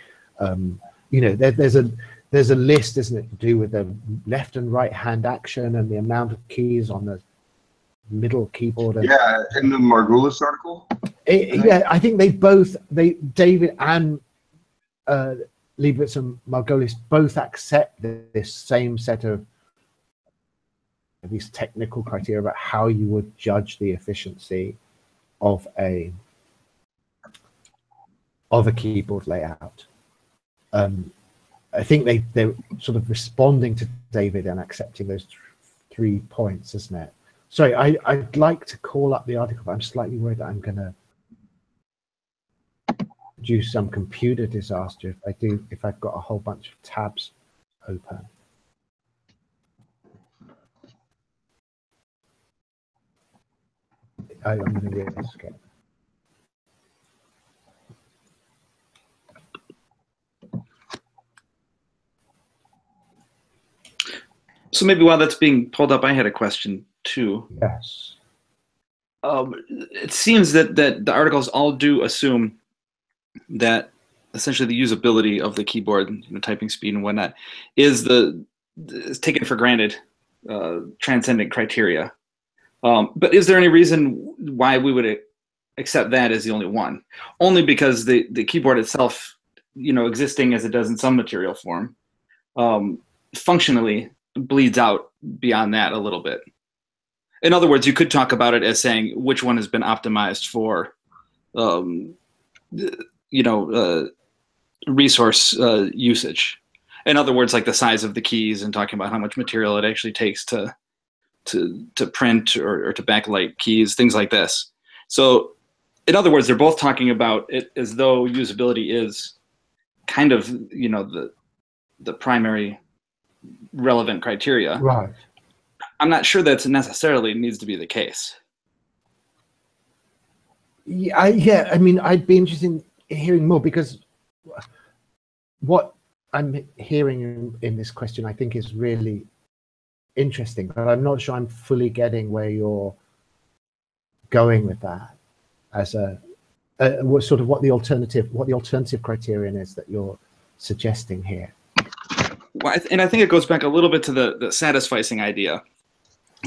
You know, there's a list, isn't it, to do with the left and right hand action and the amount of keys on the middle keyboard. And yeah, in the Margulis article. Yeah, I think David and Leibniz and Margolis both accept this same set of these technical criteria about how you would judge the efficiency of a keyboard layout. I think they're sort of responding to David and accepting those 3 points, isn't it? Sorry, I'd like to call up the article, but I'm slightly worried that I'm going to do some computer disaster if I've got a whole bunch of tabs open. I'm going to risk it. So maybe while that's being pulled up, I had a question too. Yes. It seems that the articles all do assume that essentially the usability of the keyboard, typing speed and whatnot, is taken for granted, transcendent criteria. But is there any reason why we would accept that as the only one? Only because the keyboard itself, existing as it does in some material form, functionally bleeds out beyond that a little bit. In other words, you could talk about it as saying which one has been optimized for, resource usage. In other words, like the size of the keys, and talking about how much material it actually takes to print or to backlight keys, things like this. So, in other words, they're both talking about it as though usability is kind of the primary relevant criteria. Right. I'm not sure that necessarily needs to be the case. Yeah, I mean, I'd be interested in hearing more, because what I'm hearing in this question, I think, is really interesting, but I'm not sure I'm fully getting where you're going with that as what the alternative criterion is that you're suggesting here. Well, and I think it goes back a little bit to the satisficing idea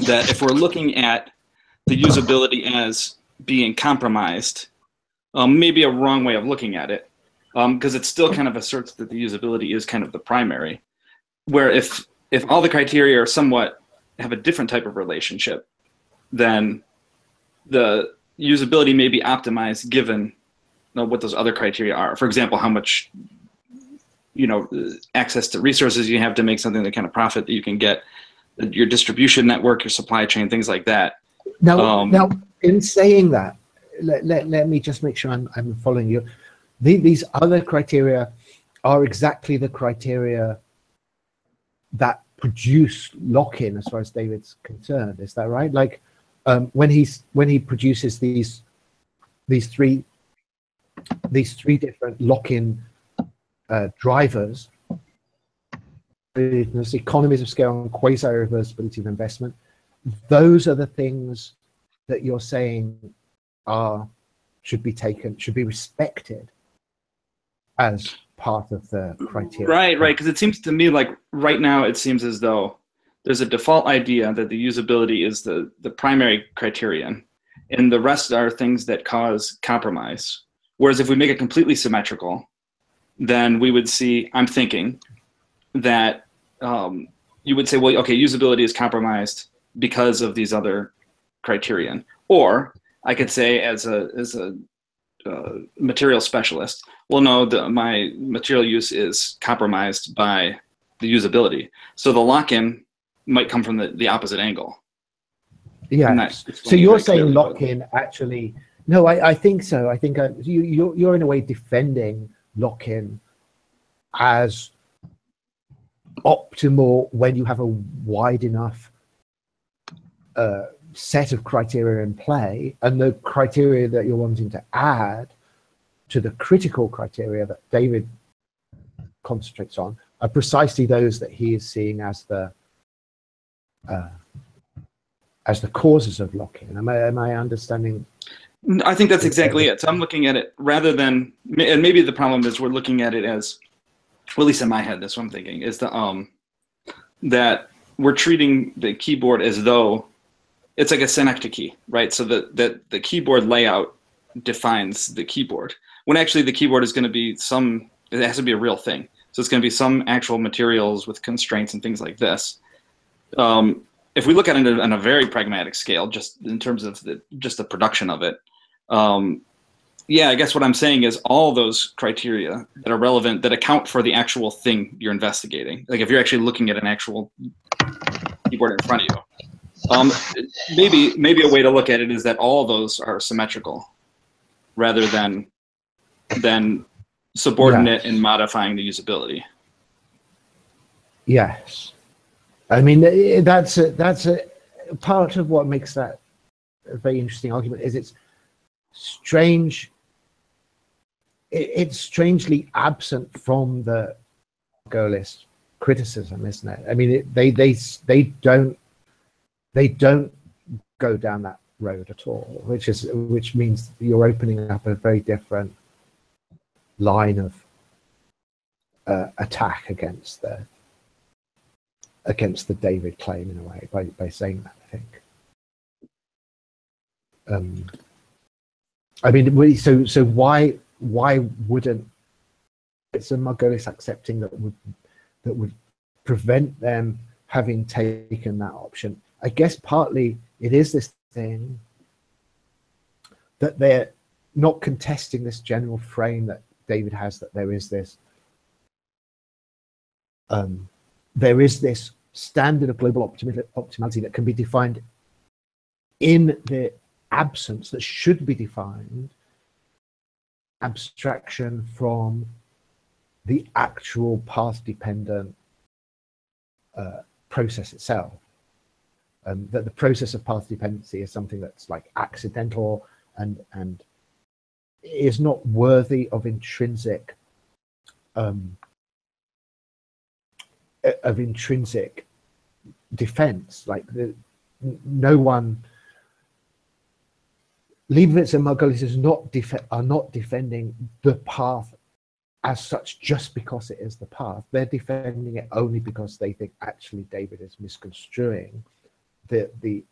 that if we're looking at the usability as being compromised, maybe a wrong way of looking at it, because it still kind of asserts that the usability is kind of the primary, where if all the criteria are somewhat have a different type of relationship, then the usability may be optimized given what those other criteria are. For example, how much access to resources you have to make something the kind of profit that you can get, your distribution network, your supply chain, things like that. Now, in saying that, let me just make sure I'm following you. These other criteria are exactly the criteria that produce lock-in, as far as David's concerned. Is that right? Like when he produces these three different lock-in drivers, there's economies of scale and quasi-reversibility of investment. Those are the things that you're saying should be respected as part of the criteria. Right. Because it seems to me like right now it seems as though there's a default idea that the usability is the primary criterion, and the rest are things that cause compromise. Whereas if we make it completely symmetrical, then we would see, I'm thinking, that you would say, well, okay, usability is compromised because of these other criterion. Or I could say as a material specialist, well, no, my material use is compromised by the usability. So the lock-in might come from the opposite angle. Yeah. So you're saying lock-in actually, no, I think so. I think you're in a way defending lock-in as optimal when you have a wide enough set of criteria in play, and the criteria that you're wanting to add to the critical criteria that David concentrates on are precisely those that he is seeing as the causes of lock-in. Am I understanding? I think that's exactly it. So I'm looking at it rather than, and maybe the problem is we're looking at it as, well, at least in my head, that's what I'm thinking, is that we're treating the keyboard as though it's like a synecdoche key, right? So that the keyboard layout defines the keyboard, when actually the keyboard is going to be some It has to be a real thing. So it's going to be some actual materials with constraints and things like this. If we look at it on a very pragmatic scale, just in terms of just the production of it, yeah, I guess what I'm saying is all those criteria that are relevant, that account for the actual thing you're investigating. Like if you're actually looking at an actual keyboard in front of you. Maybe a way to look at it is that all those are symmetrical rather than subordinate in modifying the usability. Yes. I mean, that's a part of what makes that a very interesting argument is it's strange. It's strangely absent from the goalist criticism, isn't it? I mean, they don't go down that road at all, which means you're opening up a very different line of attack against the David claim in a way by saying that. I think. I mean, so why wouldn't it's a Margolis accepting that would prevent them having taken that option? I guess partly it is this thing that they're not contesting this general frame that David has, that there is this standard of global optimality that can be defined in the absence, that should be defined abstraction from the actual path-dependent process itself. That the process of path dependency is something that's like accidental and is not worthy of intrinsic defense. Like no one, Leibniz and Margolis are not defending the path as such just because it is the path. They're defending it only because they think actually David is misconstruing the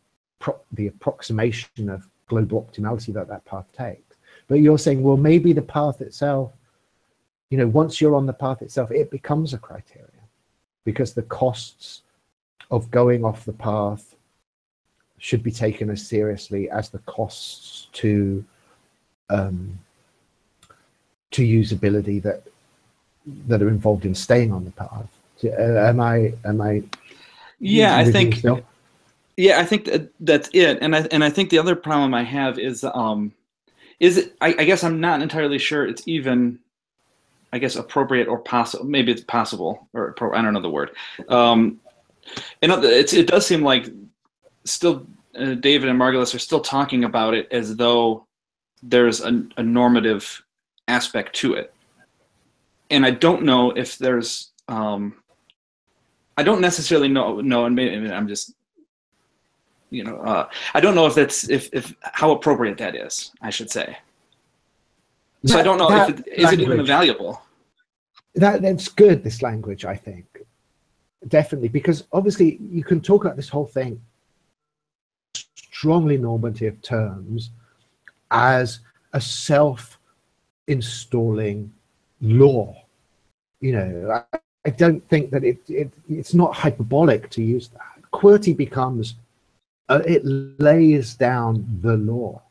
approximation of global optimality that path takes. But you're saying, well, maybe the path itself, once you're on the path itself, it becomes a criteria because the costs of going off the path should be taken as seriously as the costs to usability that are involved in staying on the path. Am I? Yeah, I think. Still? Yeah, I think that's it, and I think the other problem I have is I guess I'm not entirely sure it's even, I guess, appropriate or possible. Maybe it's possible, or I don't know the word. And it does seem like still David and Margolis are still talking about it as though there's a normative aspect to it, and I don't know if there's. I don't necessarily know, and maybe I'm just. I don't know if that's if how appropriate that is, I should say. So I don't know if is it even valuable. That's good, this language, I think. Definitely, because obviously you can talk about this whole thing strongly normative terms as a self-installing law. I don't think that it's not hyperbolic to use that. QWERTY becomes it lays down the law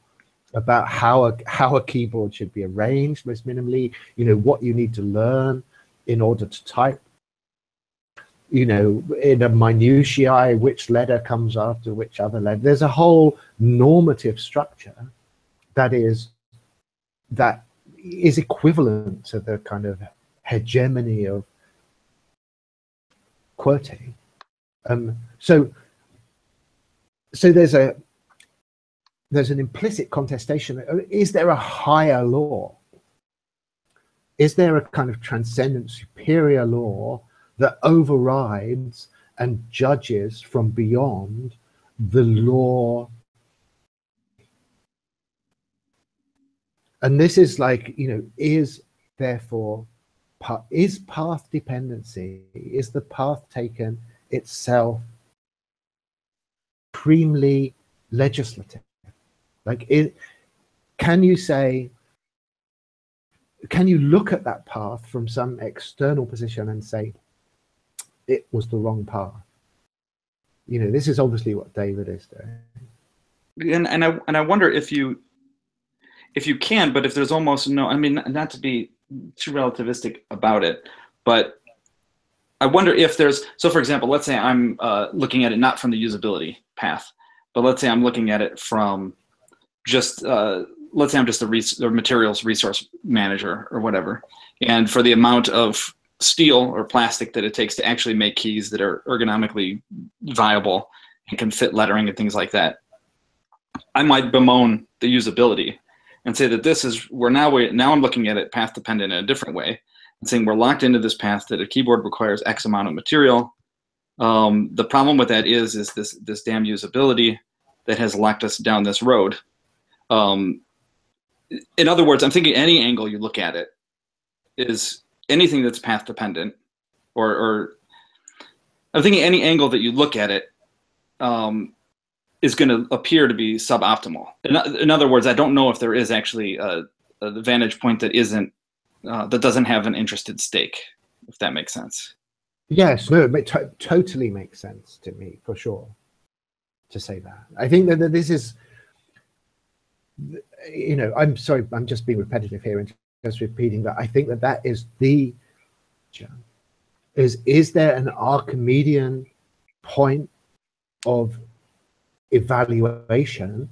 about how a keyboard should be arranged most minimally, what you need to learn in order to type, in a minutiae, which letter comes after which other letter. There's a whole normative structure that is equivalent to the kind of hegemony of QWERTY. So there's an implicit contestation. Is there a higher law? Is there a kind of transcendent superior law that overrides and judges from beyond the law? And this is like, is therefore, is path dependency, is the path taken itself supremely legislative? Like, can you say, can you look at that path from some external position and say it was the wrong path? You know, this is obviously what David is doing. And I wonder if you can, but if there's almost no, I mean, not to be too relativistic about it, but I wonder if there's, so for example, let's say I'm looking at it not from the usability path, but let's say I'm looking at it from just, let's say I'm just a materials resource manager or whatever. And for the amount of steel or plastic that it takes to actually make keys that are ergonomically viable and can fit lettering and things like that, I might bemoan the usability and say that this is, now I'm looking at it path dependent in a different way and saying we're locked into this path that a keyboard requires X amount of material. The problem with that is this damn usability that has locked us down this road. In other words, I'm thinking any angle you look at it is anything that's path dependent, or I'm thinking any angle that you look at it is going to appear to be suboptimal. In other words, I don't know if there is actually a vantage point that isn't that doesn't have an interested stake, if that makes sense. Yes, no, it totally makes sense to me, for sure, to say that. I think that this is, you know, I'm sorry, I'm just being repetitive here and just repeating that. I think that that is the, is there an Archimedean point of evaluation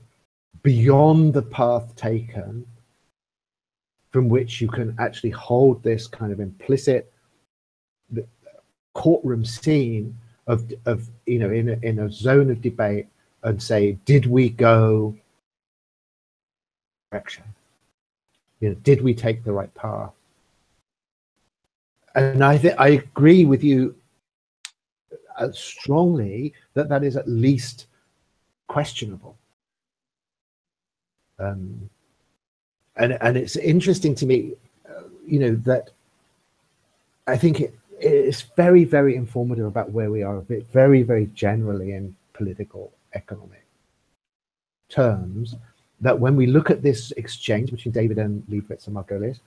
beyond the path taken from which you can actually hold this kind of implicit courtroom scene of you know, in a zone of debate and say, did we go direction? You know, did we take the right path? And I agree with you strongly that that is at least questionable. And it's interesting to me, you know, that I think it's very, very informative about where we are a bit, very, very generally in political economic terms, that when we look at this exchange between David and Leibowitz and Margolius,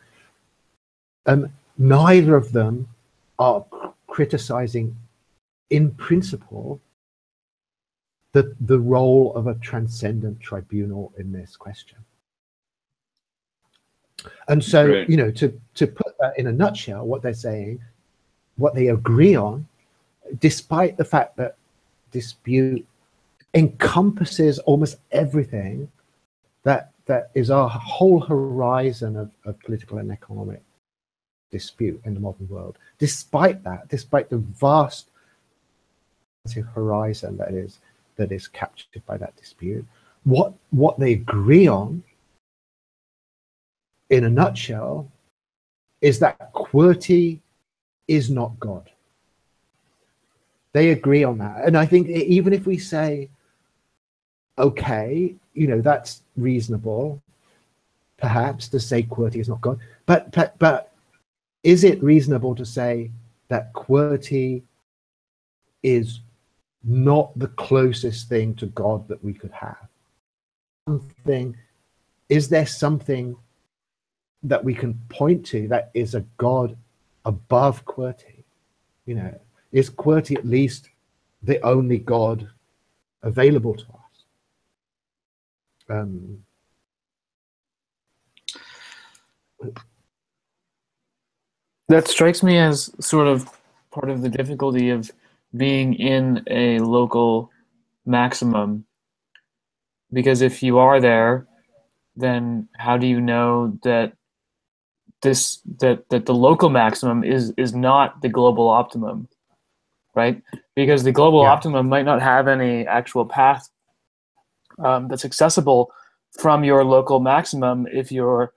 neither of them are criticizing in principle the role of a transcendent tribunal in this question. And so, you know, to put that in a nutshell, what they're saying, what they agree on, despite the fact that dispute encompasses almost everything that is our whole horizon of political and economic dispute in the modern world. Despite that, despite the vast horizon that is captured by that dispute, what they agree on, in a nutshell, is that QWERTY is not God. They agree on that. And I think even if we say, okay, you know, that's reasonable, perhaps, to say QWERTY is not God, but is it reasonable to say that QWERTY is not the closest thing to God that we could have? Is there something that we can point to that is a God above QWERTY? You know, is QWERTY at least the only God available to us? That strikes me as sort of part of the difficulty of being in a local maximum, because if you are there, then how do you know that that the local maximum is not the global optimum, right? Because the global optimum might not have any actual path that's accessible from your local maximum if you're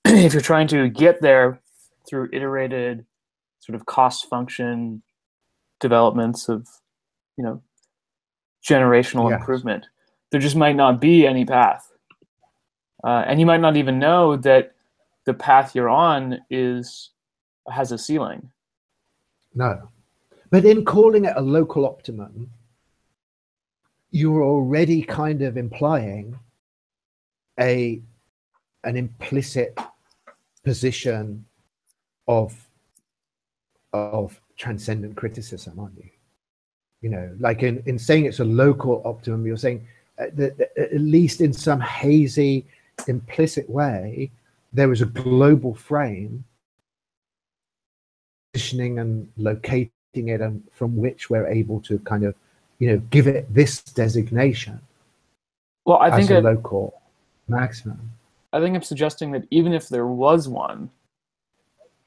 trying to get there through iterated sort of cost function developments of, you know, generational improvement. There just might not be any path, and you might not even know that the path you're on has a ceiling. No, but in calling it a local optimum, you're already kind of implying an implicit position of transcendent criticism, aren't you? You know, like in saying it's a local optimum, you're saying that at least in some hazy, implicit way, there is a global frame positioning and locating it, and from which we're able to kind of, you know, give it this designation. Well, I think as a local maximum. I think I'm suggesting that even if there was one,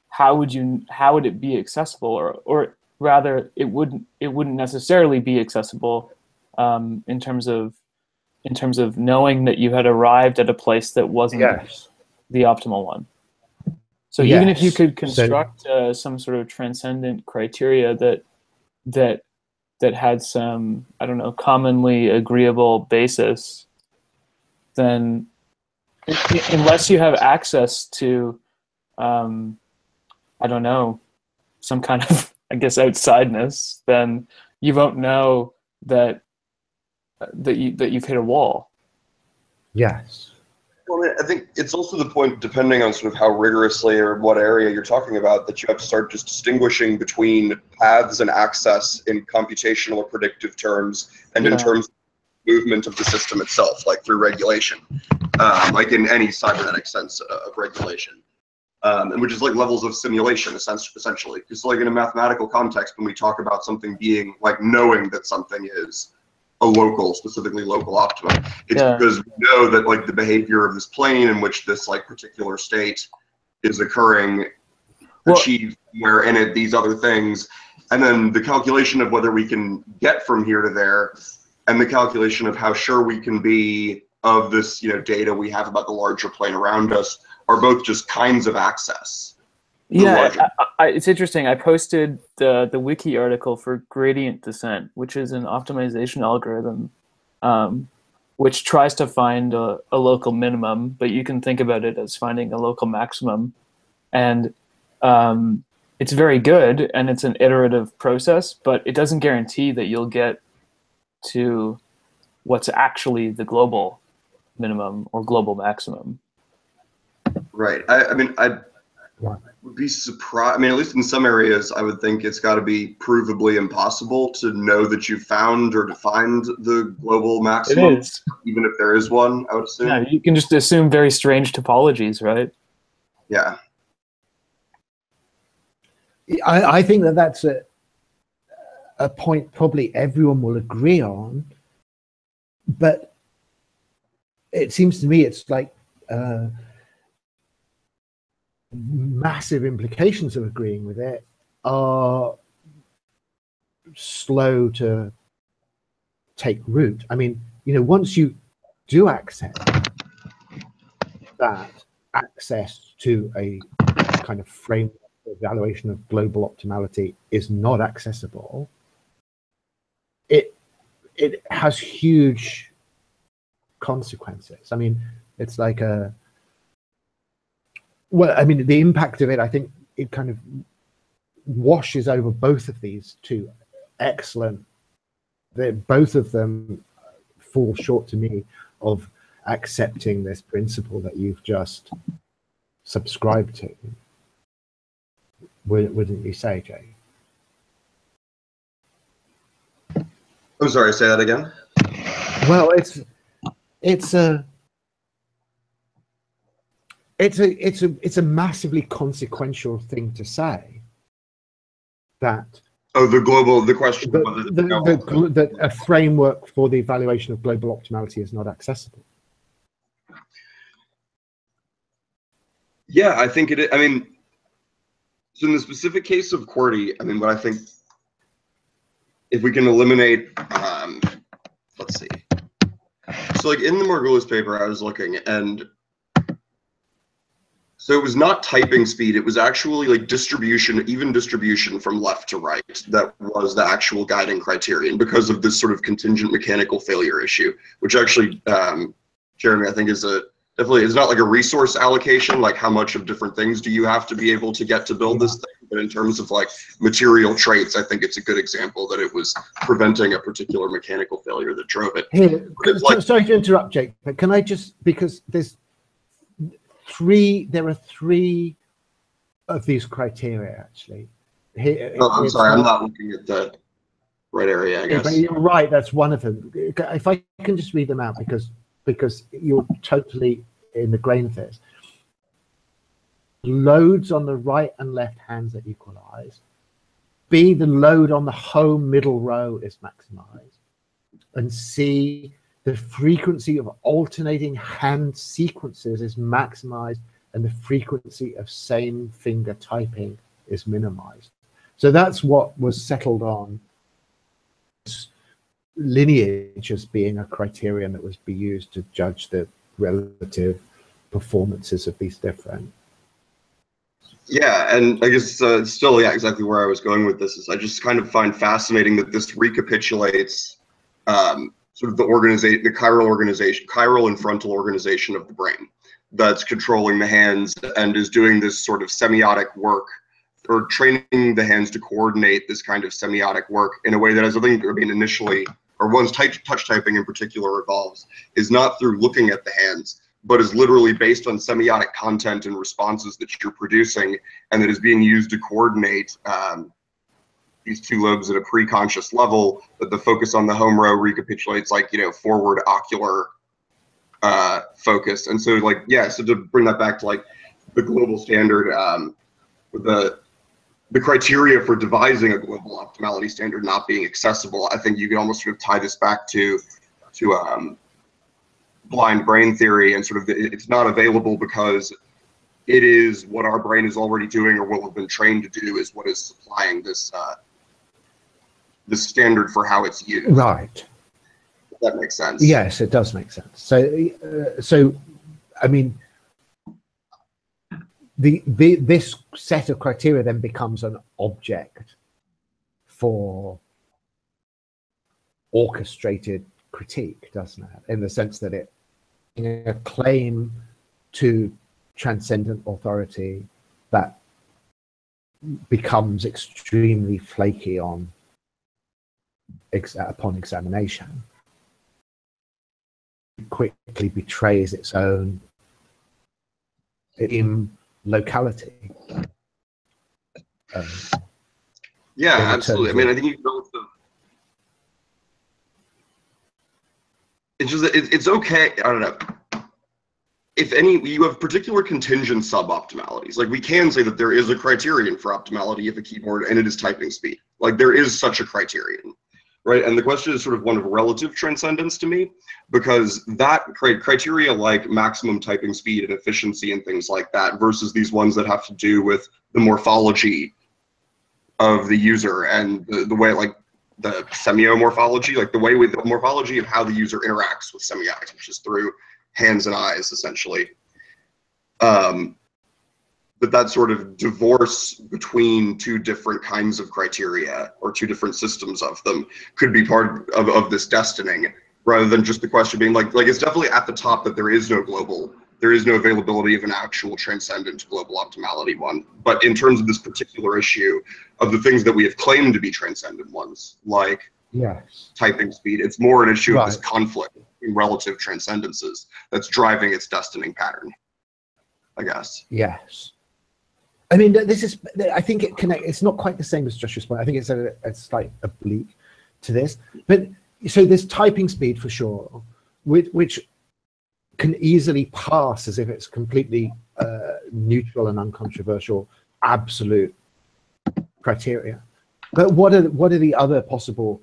how would it be accessible, or rather, it wouldn't necessarily be accessible in terms of knowing that you had arrived at a place that wasn't the optimal one. So even if you could construct some sort of transcendent criteria that had some, I don't know, commonly agreeable basis, then unless you have access to, I don't know, some kind of, I guess, outsideness, then you won't know that you've hit a wall. Yes. Well, I think it's also the point, depending on sort of how rigorously or what area you're talking about, that you have to start just distinguishing between paths and access in computational or predictive terms, and in terms of movement of the system itself, like through regulation, like in any cybernetic sense of regulation, and which is like levels of simulation, essentially. Because like in a mathematical context, when we talk about something being like knowing that something is a local, specifically local optimum, it's because we know that like the behavior of this plane in which this like particular state is occurring achieved where in it these other things, and then the calculation of whether we can get from here to there, and the calculation of how sure we can be of this, you know, data we have about the larger plane around us, are both just kinds of access. Yeah, it's interesting. I posted the wiki article for gradient descent, which is an optimization algorithm which tries to find a local minimum, but you can think about it as finding a local maximum. And it's very good, and it's an iterative process, but it doesn't guarantee that you'll get to what's actually the global minimum or global maximum. Right. I mean, I would be surprised. I mean, at least in some areas, I would think it's got to be provably impossible to know that you found or defined the global maximum. It is. Even if there is one, I would assume. Yeah, you can just assume very strange topologies, right? Yeah. I think that that's a point probably everyone will agree on, but it seems to me it's like massive implications of agreeing with it are slow to take root. I mean, you know, once you do accept that access to a kind of framework evaluation of global optimality is not accessible, it has huge consequences. I mean, it's like well, I mean, the impact of it, I think it kind of washes over both of these two excellent, both of them fall short to me of accepting this principle that you've just subscribed to. Wouldn't you say, Jay? I'm sorry, say that again. Well, it's a massively consequential thing to say. That the question of whether that a framework for the evaluation of global optimality is not accessible. Yeah, I think it is. I mean, so in the specific case of QWERTY, I mean, what I think, if we can eliminate, let's see. So like in the Margulis paper, I was looking, and so it was not typing speed, it was actually like distribution, even distribution from left to right, that was the actual guiding criterion because of this sort of contingent mechanical failure issue, which actually, Jeremy, I think is definitely, it's not like a resource allocation, like how much of different things do you have to be able to get to build this thing, but in terms of like material traits, I think it's a good example that it was preventing a particular mechanical failure that drove it. Here, sorry to interrupt, Jake, but can I just, because there's are three of these criteria actually. Here, Oh, I'm sorry, I'm not looking at the right area, I guess. But you're right, that's one of them. If I can just read them out because you're totally in the grain of this. Loads on the right and left hands are equalized. B, the load on the home middle row is maximized. And C, the frequency of alternating hand sequences is maximized and the frequency of same finger typing is minimized. So that's what was settled on. Lineage as being a criterion that was be used to judge the relative performances of these different. Yeah, and I guess still, yeah, exactly where I was going with this is I just kind of find fascinating that this recapitulates sort of the chiral and frontal organization of the brain that's controlling the hands and is doing this sort of semiotic work or training the hands to coordinate this kind of semiotic work in a way that, as I think, I mean, initially, or once touch typing in particular evolves, is not through looking at the hands, but is literally based on semiotic content and responses that you're producing, and that is being used to coordinate these two lobes at a pre-conscious level. That the focus on the home row recapitulates, like, you know, forward ocular focus. And so, like, yeah, so to bring that back to like the global standard, with the criteria for devising a global optimality standard not being accessible, I think you could almost sort of tie this back to blind brain theory, and sort of it's not available because it is what our brain is already doing or will have been trained to do is what is supplying this this standard for how it's used. Right. If that makes sense. Yes, it does make sense. So I mean, this set of criteria then becomes an object for orchestrated critique, doesn't it? In the sense that it, a claim to transcendent authority that becomes extremely flaky upon examination, quickly betrays its own locality. Yeah, absolutely. I mean, I think you can go with it's just it's okay. I don't know. If any, you have particular contingent suboptimalities. Like, we can say that there is a criterion for optimality of a keyboard, and it is typing speed. Like, there is such a criterion, right? And the question is sort of one of relative transcendence to me, because that criteria, like maximum typing speed and efficiency and things like that, versus these ones that have to do with the morphology of the user and the way, like, the semiomorphology, like the morphology of how the user interacts with semiotics, which is through hands and eyes, essentially. But that sort of divorce between two different kinds of criteria, or two different systems of them, could be part of this destining, rather than just the question being like it's definitely at the top that there is no availability of an actual transcendent global optimality one. But in terms of this particular issue of the things that we have claimed to be transcendent ones, like typing speed, it's more an issue of this conflict in relative transcendences that's driving its destining pattern, I guess. Yes. I mean, this is, I think it's not quite the same as Joshua's point. I think it's a slight oblique to this. But so there's typing speed for sure, which can easily pass as if it's completely neutral and uncontroversial, absolute criteria. But what are the other possible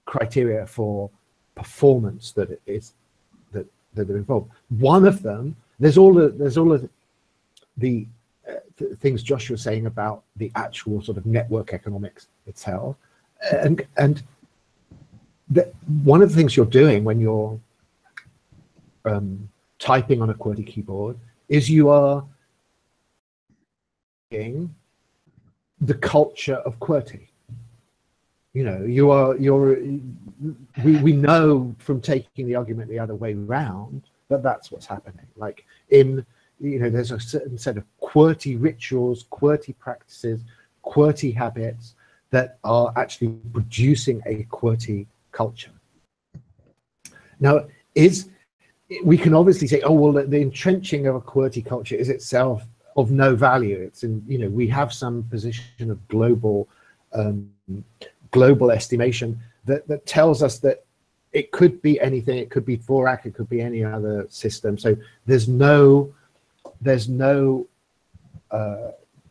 criteria for performance that are involved? One of them, there's all of the things Joshua was saying about the actual sort of network economics itself, and one of the things you're doing when you're typing on a QWERTY keyboard is you are in the culture of QWERTY. You know, we know from taking the argument the other way round that that's what's happening. Like, there's a certain set of QWERTY rituals, QWERTY practices, QWERTY habits that are actually producing a QWERTY culture. Now, we can obviously say, oh, well, the entrenching of a QWERTY culture is itself of no value. It's in, you know, we have some position of global estimation that tells us that it could be anything. It could be Dvorak, it could be any other system. So there's no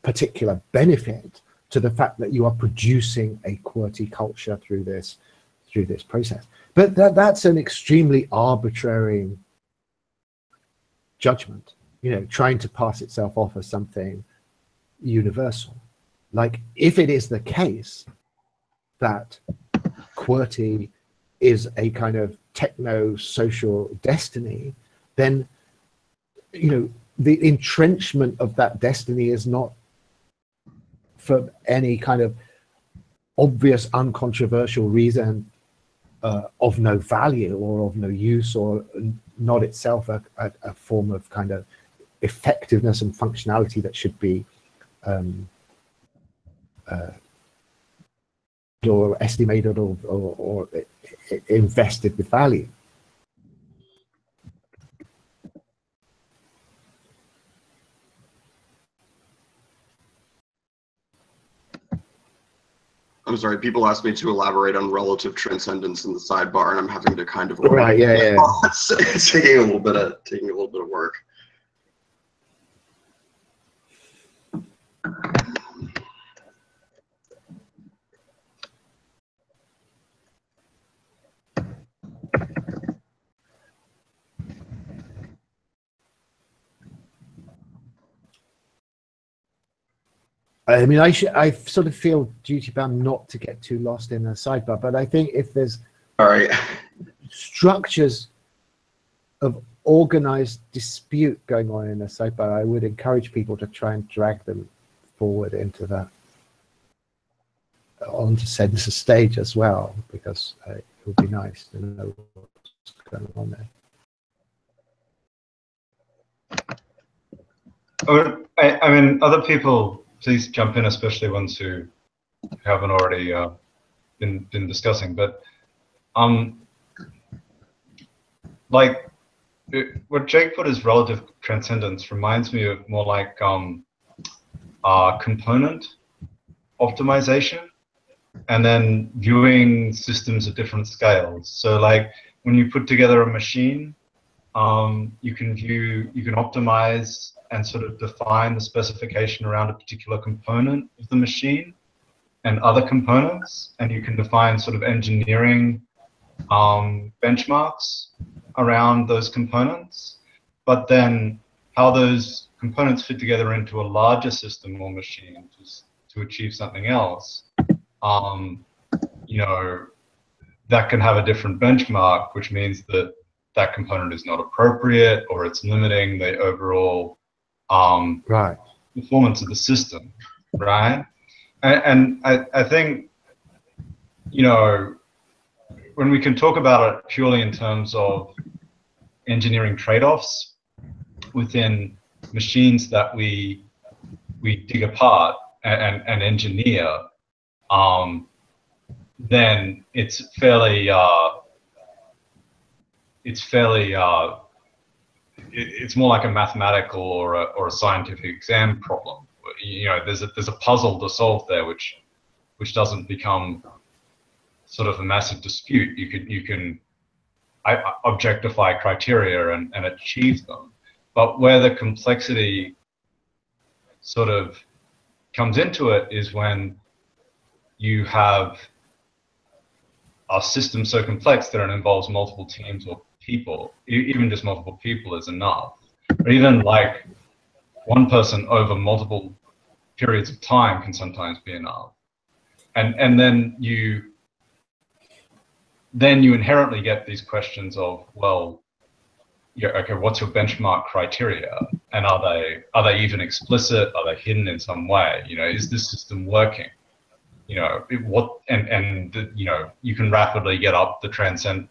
particular benefit to the fact that you are producing a QWERTY culture through this process. But that's an extremely arbitrary judgment, you know, trying to pass itself off as something universal. Like, if it is the case that QWERTY is a kind of techno-social destiny, then, you know, the entrenchment of that destiny is not for any kind of obvious, uncontroversial reason of no value or of no use, or not itself a form of kind of effectiveness and functionality that should be or estimated or invested with value. I'm sorry, people ask me to elaborate on relative transcendence in the sidebar, and I'm having to kind of right, yeah. It's taking a little bit of work. I mean, I sort of feel duty bound not to get too lost in a sidebar, but I think if there's structures of organized dispute going on in a sidebar, I would encourage people to try and drag them forward into that, onto center stage as well, because it would be nice to know what's going on there. I mean, other people, please jump in, especially ones who haven't already been discussing. But like what Jake put as relative transcendence reminds me of more like component optimization, and then viewing systems at different scales. So like when you put together a machine, you can optimize and sort of define the specification around a particular component of the machine and other components, and you can define sort of engineering benchmarks around those components. But then how those components fit together into a larger system or machine to achieve something else, you know, that can have a different benchmark, which means that that component is not appropriate, or it's limiting the overall performance of the system, right? And I think, you know, when we can talk about it purely in terms of engineering trade-offs within machines that we dig apart and engineer, then it's fairly it's more like a mathematical or a scientific exam problem. You know, there's a puzzle to solve there, which doesn't become sort of a massive dispute. You can objectify criteria and achieve them. But where the complexity sort of comes into it is when you have a system so complex that it involves multiple teams or people. Even just multiple people is enough. Or even like one person over multiple periods of time can sometimes be enough. And then you inherently get these questions of, well, yeah, okay, what's your benchmark criteria? And are they even explicit? Are they hidden in some way? You know, is this system working? You know, you know, you can rapidly get up the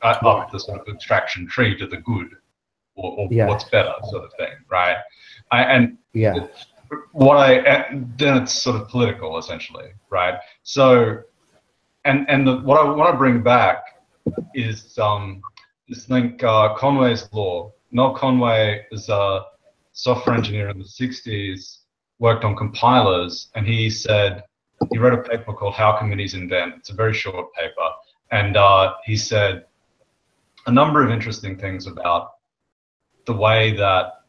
up the sort of abstraction tree to the good, or what's better, sort of thing, right? Then it's sort of political, essentially, right? So, what I want to bring back is this link, Conway's law. Noel Conway is a software engineer in the 60s, worked on compilers, and he said, he wrote a paper called How Committees Invent. It's a very short paper. And he said a number of interesting things about the way that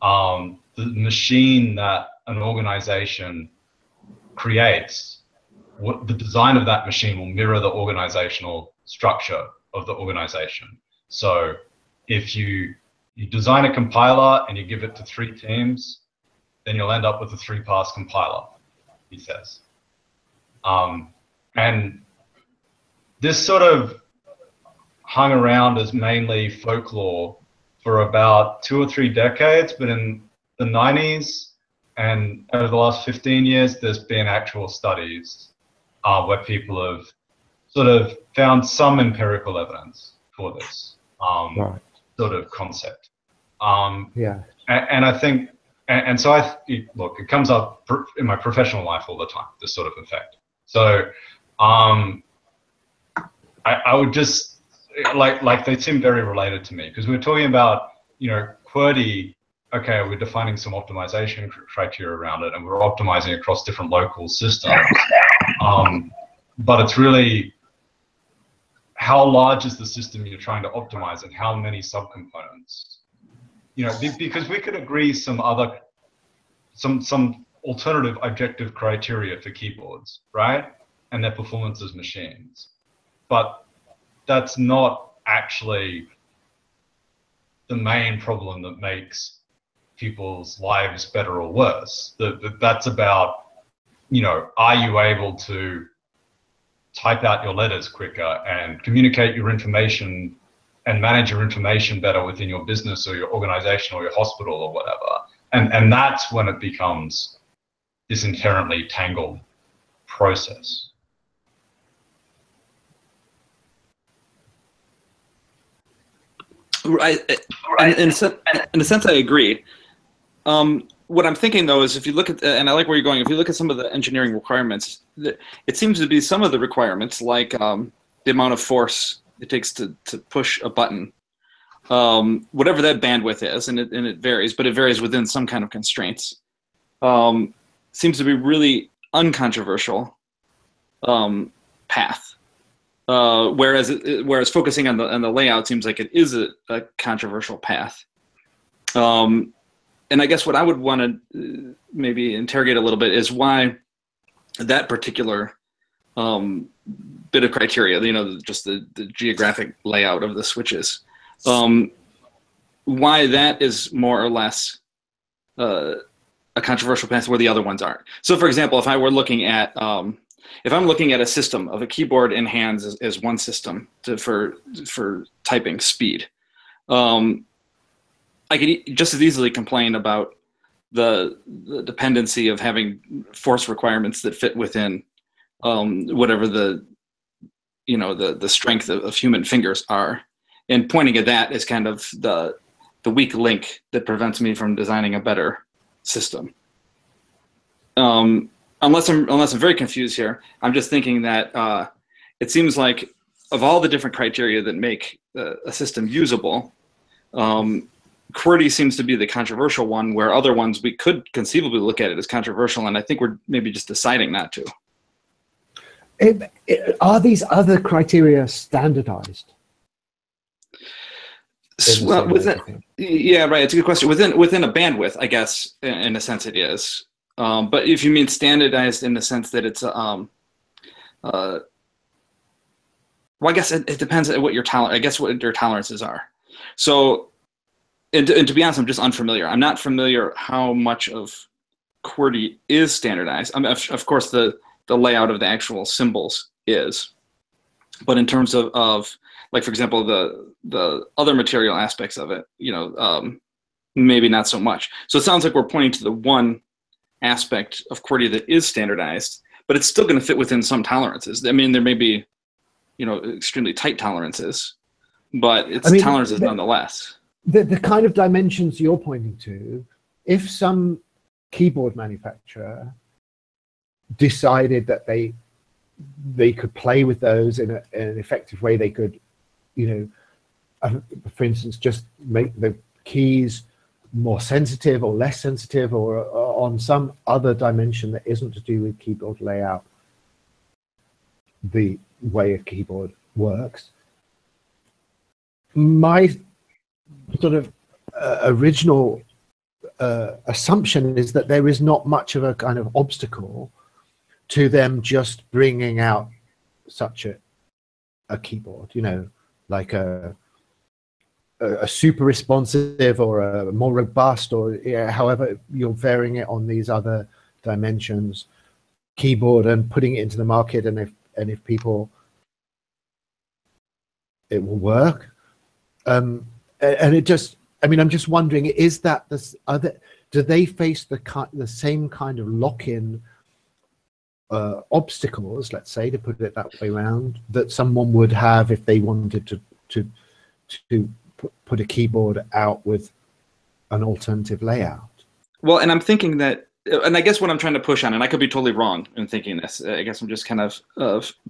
the machine that an organization creates, the design of that machine will mirror the organizational structure of the organization. So if you design a compiler and you give it to 3 teams, then you'll end up with a 3-pass compiler, he says. And this sort of hung around as mainly folklore for about 2 or 3 decades, but in the 90s and over the last 15 years, there's been actual studies where people have sort of found some empirical evidence for this sort of concept. Yeah. And I think, and so look, it comes up in my professional life all the time, this sort of effect. So I would just, like they seem very related to me, because we're talking about, you know, QWERTY, okay, we're defining some optimization criteria around it, and we're optimizing across different local systems. But it's really, how large is the system you're trying to optimize and how many subcomponents? You know, because we could agree some alternative objective criteria for keyboards, right? And their performance as machines. But that's not actually the main problem that makes people's lives better or worse. That's about, you know, are you able to type out your letters quicker and communicate your information and manage your information better within your business or your organization or your hospital or whatever. And that's when it becomes this inherently tangled process. Right. In a sense, I agree. What I'm thinking, though, is if you look at, and I like where you're going, if you look at some of the engineering requirements, it seems to be some of the requirements, like the amount of force it takes to push a button, whatever that bandwidth is, and it varies, but it varies within some kind of constraints, seems to be really uncontroversial path. Whereas focusing on the layout seems like it is a controversial path. And I guess what I would want to maybe interrogate a little bit is why that particular bit of criteria, you know, just the geographic layout of the switches, why that is more or less a controversial path where the other ones aren't. So, for example, if I were looking at if I'm looking at a system of a keyboard and hands as one system for typing speed, I could just as easily complain about the dependency of having force requirements that fit within whatever the strength of human fingers are, and pointing at that as kind of the weak link that prevents me from designing a better system. Unless I'm very confused here, I'm just thinking that it seems like of all the different criteria that make a system usable, QWERTY seems to be the controversial one, where other ones we could conceivably look at it as controversial, and I think we're maybe just deciding not to. Are these other criteria standardized? Well, yeah, right. It's a good question. Within a bandwidth, I guess, in a sense, it is. But if you mean standardized in the sense that it's well, I guess it depends on what your tolerances are. So, and to be honest, I'm just unfamiliar. I'm not familiar how much of QWERTY is standardized. I mean, of course, the layout of the actual symbols is, but in terms of like, for example, the other material aspects of it, you know, maybe not so much. So it sounds like we're pointing to the one aspect of QWERTY that is standardized, but it's still going to fit within some tolerances. I mean, there may be, you know, extremely tight tolerances, but it's tolerances nonetheless. The kind of dimensions you're pointing to, if some keyboard manufacturer decided that they could play with those in an effective way, they could, you for instance, just make the keys more sensitive or less sensitive, or on some other dimension that isn't to do with keyboard layout, the way a keyboard works. My sort of original assumption is that there is not much of a kind of obstacle to them just bringing out such a keyboard, you know, like a super responsive or a more robust, or however you're varying it on these other dimensions keyboard and putting it into the market, and if people, it will work. And it just, I mean, I'm just wondering, is that this other, do they face the same kind of lock-in obstacles, let's say, to put it that way around, that someone would have if they wanted to put a keyboard out with an alternative layout? Well, and I'm thinking that, and I guess what I'm trying to push on, and I could be totally wrong in thinking this, I guess I'm just kind of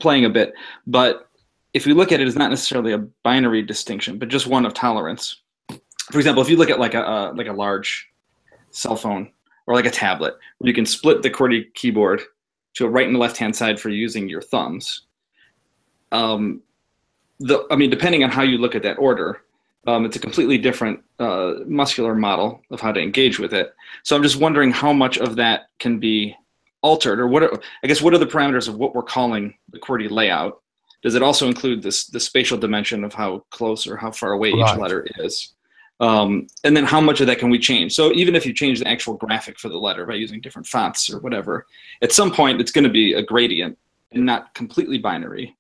playing a bit, but if we look at it as not necessarily a binary distinction, but just one of tolerance. For example, if you look at like a large cell phone or like a tablet, where you can split the QWERTY keyboard to a right and left-hand side for using your thumbs. I mean, depending on how you look at that order, it's a completely different muscular model of how to engage with it. So I'm just wondering how much of that can be altered, or what are the parameters of what we're calling the QWERTY layout? Does it also include the spatial dimension of how close or how far away each letter is? And then how much of that can we change? So even if you change the actual graphic for the letter by using different fonts or whatever, at some point it's going to be a gradient and not completely binary.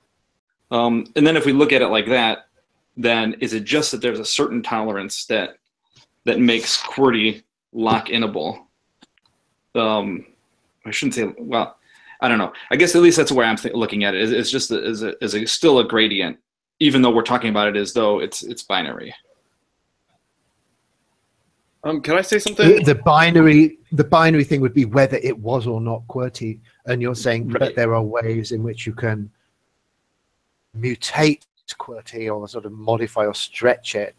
And then if we look at it like that, then is it just that there's a certain tolerance that makes QWERTY lock-inable? I shouldn't say, well, I don't know. I guess at least that's the way I'm looking at it. It's just still a gradient, even though we're talking about it as though it's binary. Can I say something? The binary thing would be whether it was or not QWERTY, and you're saying that there are ways in which you can mutate QWERTY or sort of modify or stretch it,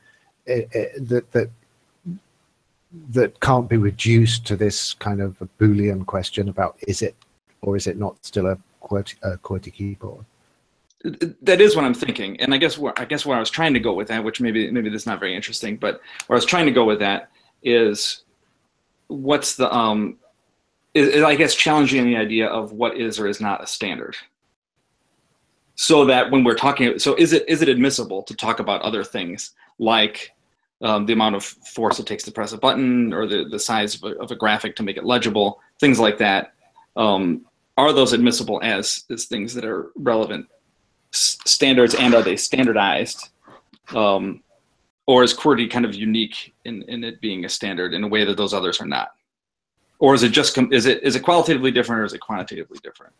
that can't be reduced to this kind of a Boolean question about is it or is it not still a QWERTY keyboard? That is what I'm thinking, and I guess where I was trying to go with that, which maybe this is not very interesting, but where I was trying to go with that is what's the I guess challenging the idea of what is or is not a standard. So that when we're talking, so is it admissible to talk about other things like the amount of force it takes to press a button, or the size of a graphic to make it legible, things like that? Are those admissible as things that are relevant standards, and are they standardized? Or is QWERTY kind of unique in it being a standard in a way that those others are not? Or is it just is it qualitatively different, or is it quantitatively different?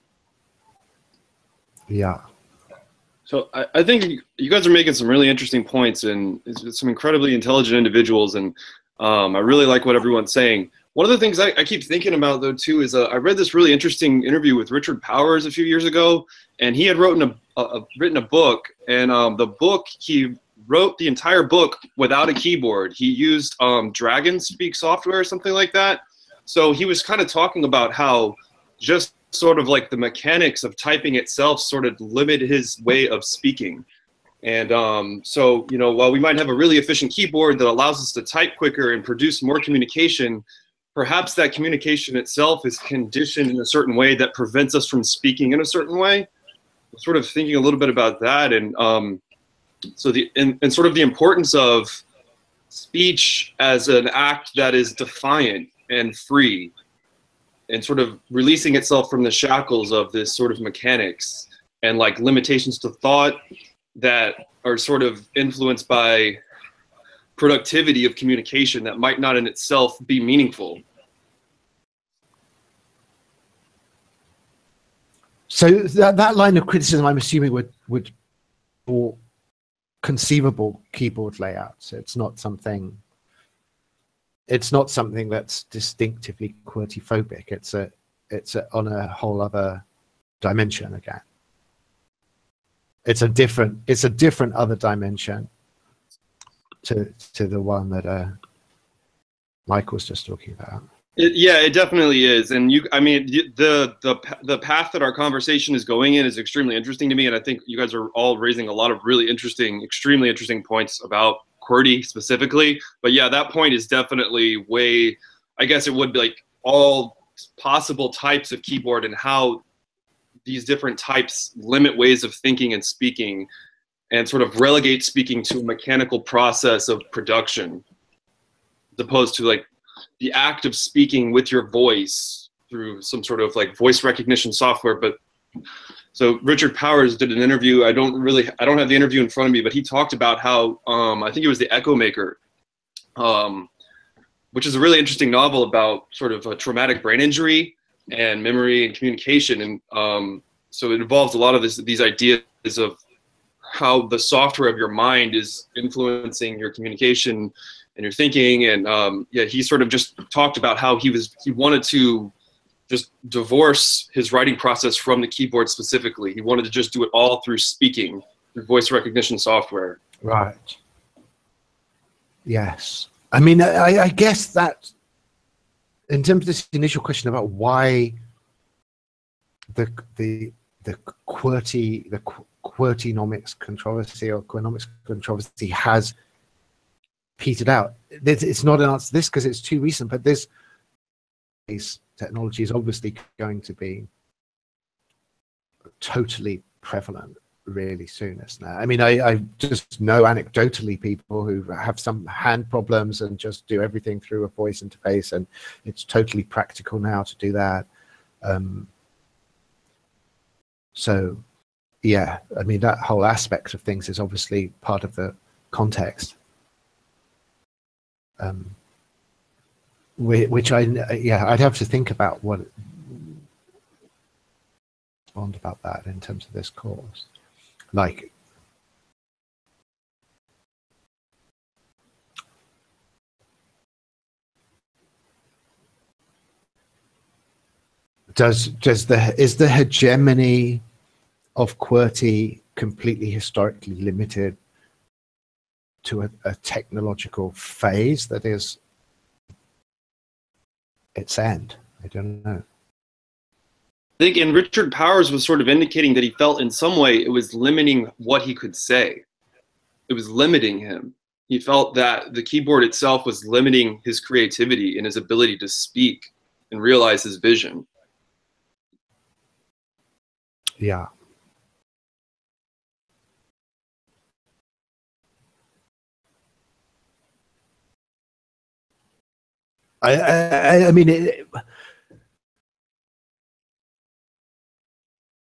Yeah. So I think you guys are making some really interesting points, and it's some incredibly intelligent individuals, and I really like what everyone's saying. One of the things I keep thinking about, though, too, is I read this really interesting interview with Richard Powers a few years ago, and he had written a book, and the book, he wrote the entire book without a keyboard. He used DragonSpeak software or something like that. So he was kind of talking about how just sort of like the mechanics of typing itself sort of limit his way of speaking. And so, you know, while we might have a really efficient keyboard that allows us to type quicker and produce more communication, perhaps that communication itself is conditioned in a certain way that prevents us from speaking in a certain way. I'm sort of thinking a little bit about that, and so and sort of the importance of speech as an act that is defiant and free, and sort of releasing itself from the shackles of this sort of mechanics and like limitations to thought that are sort of influenced by productivity of communication that might not in itself be meaningful. So that line of criticism, I'm assuming, would for conceivable keyboard layouts. It's not something that's distinctively QWERTY phobic. It's on a whole other dimension again. It's a different other dimension to the one that Mike was just talking about. Yeah, it definitely is, and I mean, the path that our conversation is going in is extremely interesting to me, and I think you guys are all raising a lot of really interesting, extremely interesting points about QWERTY specifically. But yeah, that point is definitely way. I guess it would be like all possible types of keyboard and how these different types limit ways of thinking and speaking, and sort of relegate speaking to a mechanical process of production, as opposed to like the act of speaking with your voice through some sort of like voice recognition software. But so Richard Powers did an interview. I don't have the interview in front of me, but he talked about how I think it was the Echo Maker, which is a really interesting novel about sort of a traumatic brain injury and memory and communication. And so it involves a lot of these ideas of how the software of your mind is influencing your communication and your thinking. And yeah, he sort of just talked about how he wanted to just divorce his writing process from the keyboard specifically. He wanted to just do it all through speaking, through voice recognition software. Right. Yes. I mean, I guess that in terms of this initial question about why the QWERTY-nomics controversy or Qwernomics controversy has petered out, it's not an answer to this because it's too recent, but this technology is obviously going to be totally prevalent really soon. I mean, I just know anecdotally people who have some hand problems and just do everything through a voice interface, and it's totally practical now to do that. So yeah, I mean, that whole aspect of things is obviously part of the context. Which I'd have to think about what respond about that in terms of this course. Like, is the hegemony of QWERTY completely historically limited to a technological phase that is its end? I don't know. I think, and Richard Powers was sort of indicating that he felt in some way it was limiting what he could say. It was limiting him. He felt that the keyboard itself was limiting his creativity and his ability to speak and realize his vision. Yeah. I mean,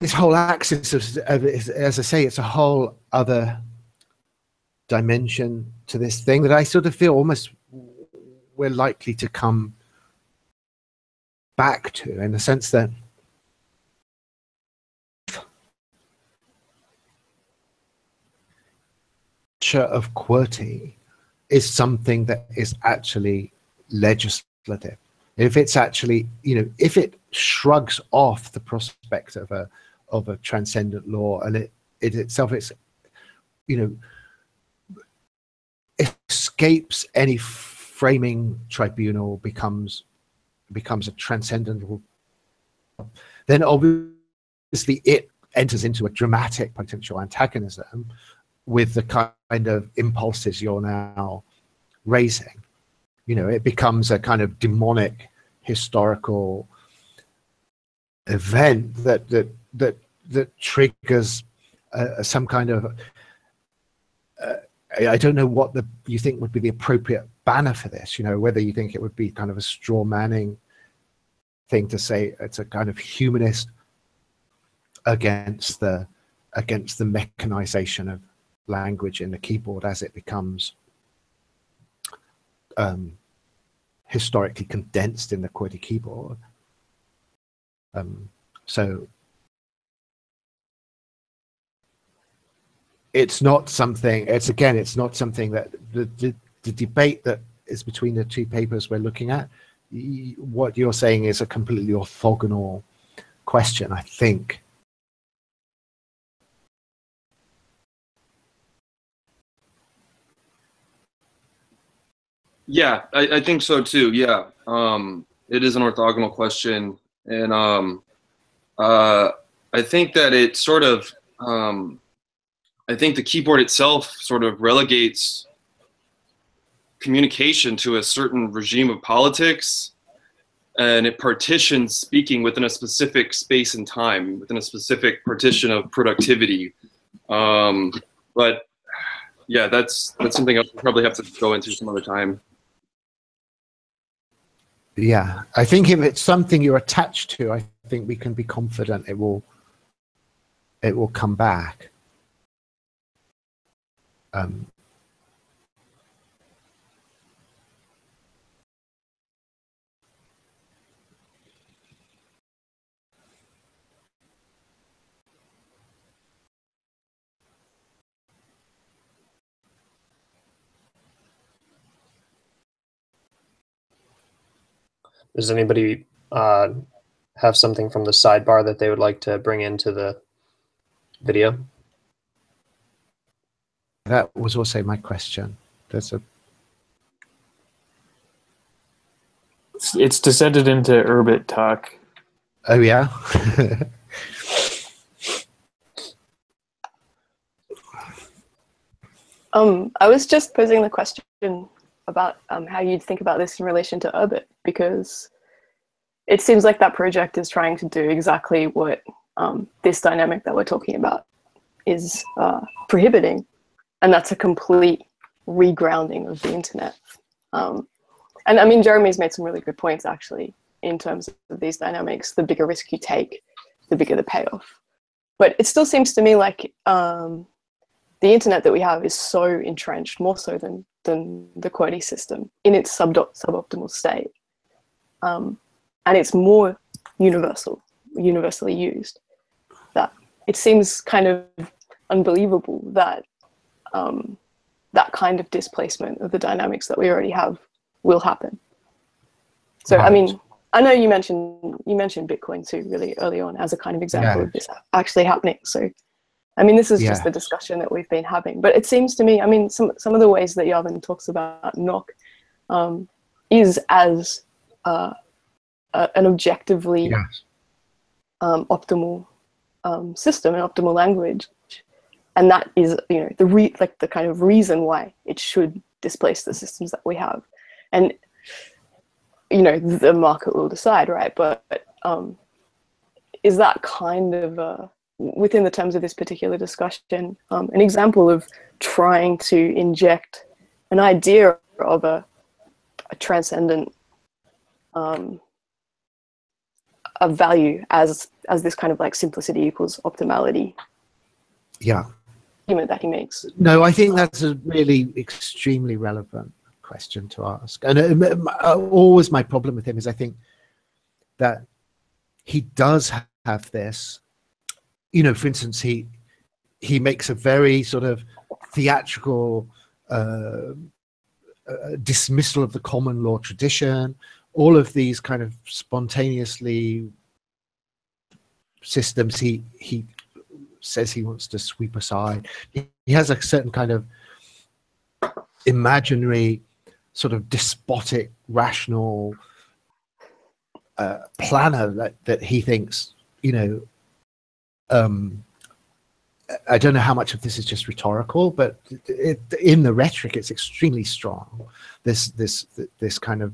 this whole axis of, as I say, it's a whole other dimension to this thing that I sort of feel almost we're likely to come back to, in the sense that of QWERTY is something that is actually legislative. If it's actually, if it shrugs off the prospect of a transcendent law, and it itself, it's, escapes any framing tribunal, becomes a transcendental, then obviously it enters into a dramatic potential antagonism with the kind of impulses you're now raising. It becomes a kind of demonic historical event that triggers some kind of I don't know what you think would be the appropriate banner for this. Whether you think it would be kind of a straw manning thing to say it's a kind of humanist against the mechanization of language in the keyboard as it becomes historically condensed in the QWERTY keyboard. So it's not something, it's not something that the debate that is between the two papers we're looking at, what you're saying is a completely orthogonal question, I think. Yeah, I think so too. Yeah, it is an orthogonal question, and I think that it sort of, I think the keyboard itself sort of relegates communication to a certain regime of politics, and it partitions speaking within a specific space and time, within a specific partition of productivity. But yeah, that's something else we probably have to go into some other time. Yeah, I think if it's something you're attached to, I think we can be confident it will come back. Does anybody have something from the sidebar that they would like to bring into the video? That was also my question. It's descended into Urbit talk. Oh yeah. I was just posing the question about how you'd think about this in relation to Urbit, because it seems like that project is trying to do exactly what this dynamic that we're talking about is prohibiting, and that's a complete regrounding of the internet. And I mean, Jeremy's made some really good points actually in terms of these dynamics. The bigger risk you take, the bigger the payoff. But it still seems to me like the internet that we have is so entrenched, more so than the QWERTY system, in its suboptimal state. And it's more universally used, that it seems kind of unbelievable that that kind of displacement of the dynamics that we already have will happen. So, right. I mean, I know you mentioned Bitcoin too really early on as a kind of example of this actually happening. So, I mean, this is just the discussion that we've been having. But it seems to me, I mean, some of the ways that Yavin talks about NOC is as an objectively optimal system, an optimal language. And that is, you know, the kind of reason why it should displace the systems that we have. And, you know, the market will decide, right? But is that kind of, within the terms of this particular discussion, an example of trying to inject an idea of a transcendent a value as this kind of like simplicity equals optimality? Yeah. Argument that he makes. No, I think that's a really extremely relevant question to ask. And always my problem with him is I think that he does have this, you know, for instance, he makes a very sort of theatrical dismissal of the common law tradition, all of these kind of spontaneously systems he says he wants to sweep aside. He has a certain kind of imaginary sort of despotic, rational planner that he thinks, you know, I don't know how much of this is just rhetorical, but in the rhetoric, it's extremely strong. This kind of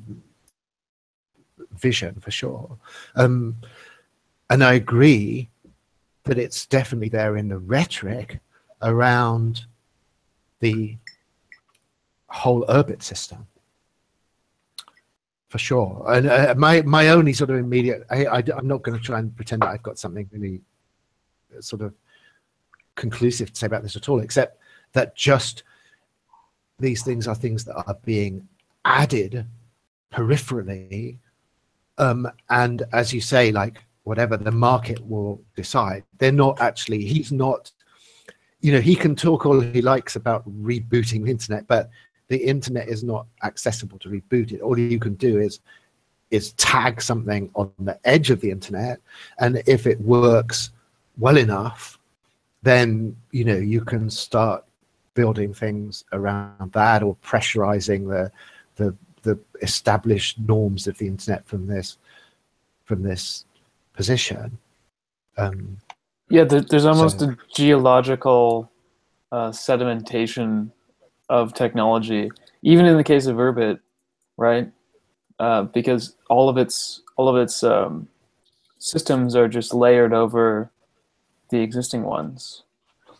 vision for sure. And I agree that it's definitely there in the rhetoric around the whole Urbit system, for sure. And my only sort of immediate, I'm not going to try and pretend that I've got something really sort of conclusive to say about this at all, except that just these things are things that are being added peripherally, and as you say, like whatever the market will decide, they're not actually, he's not, you know, he can talk all he likes about rebooting the internet, but the internet is not accessible to reboot it. All you can do is tag something on the edge of the internet, and if it works well enough, then, you know, you can start building things around that, or pressurizing the established norms of the internet from this position. Yeah, there's almost a geological sedimentation of technology, even in the case of Urbit, right? Because all of its systems are just layered over the existing ones.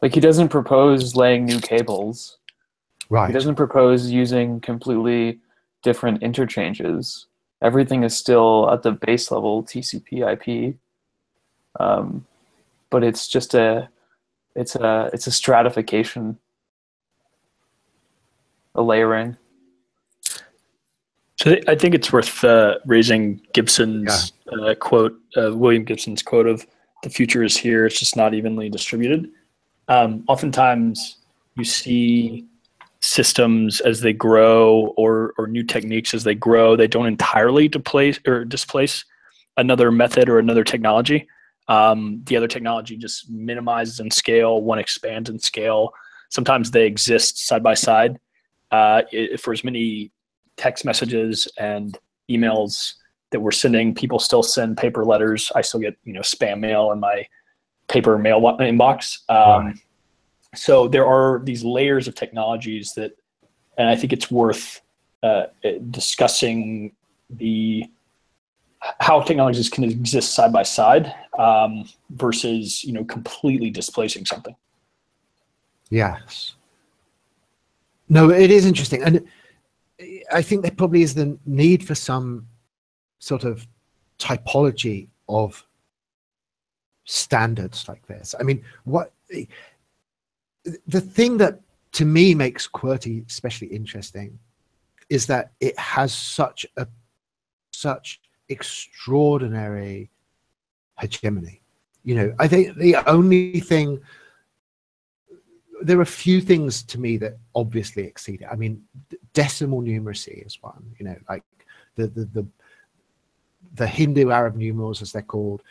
Like, he doesn't propose laying new cables. Right. He doesn't propose using completely different interchanges. Everything is still at the base level TCP/IP, but it's just it's a stratification, a layering. So I think it's worth raising Gibson's quote, William Gibson's quote of "the future is here; it's just not evenly distributed." Oftentimes, you see systems as they grow, or new techniques as they grow, they don't entirely displace another method or another technology. The other technology just minimizes in scale, one expands in scale. Sometimes they exist side by side. For as many text messages and emails that we're sending, people still send paper letters. I still get spam mail in my paper mail inbox. Right. So there are these layers of technologies that, and I think it's worth discussing how technologies can exist side by side versus completely displacing something. Yes. No, it is interesting, and I think there probably is the need for some sort of typology of standards like this. I mean, the thing that to me makes QWERTY especially interesting is that it has such extraordinary hegemony. I think there are a few things to me that obviously exceed it. I mean, decimal numeracy is one. Like the Hindu Arab numerals, as they're called.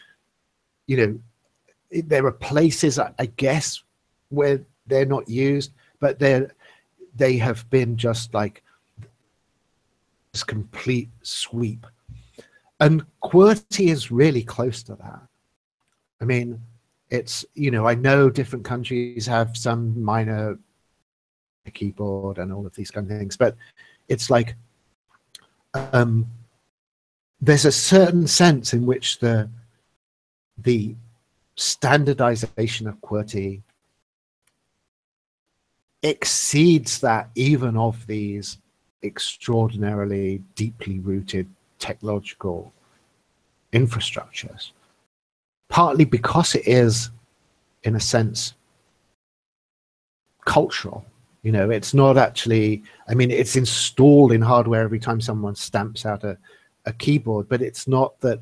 There are places, I guess, where they're not used, but they have been just like this complete sweep. And QWERTY is really close to that. I mean, it's, I know different countries have some minor keyboard and all of these kind of things, but it's like there's a certain sense in which the standardization of QWERTY exceeds that even of these extraordinarily deeply rooted technological infrastructures, partly because it is, in a sense, cultural. It's not actually, I mean, it's installed in hardware every time someone stamps out a keyboard, but it's not that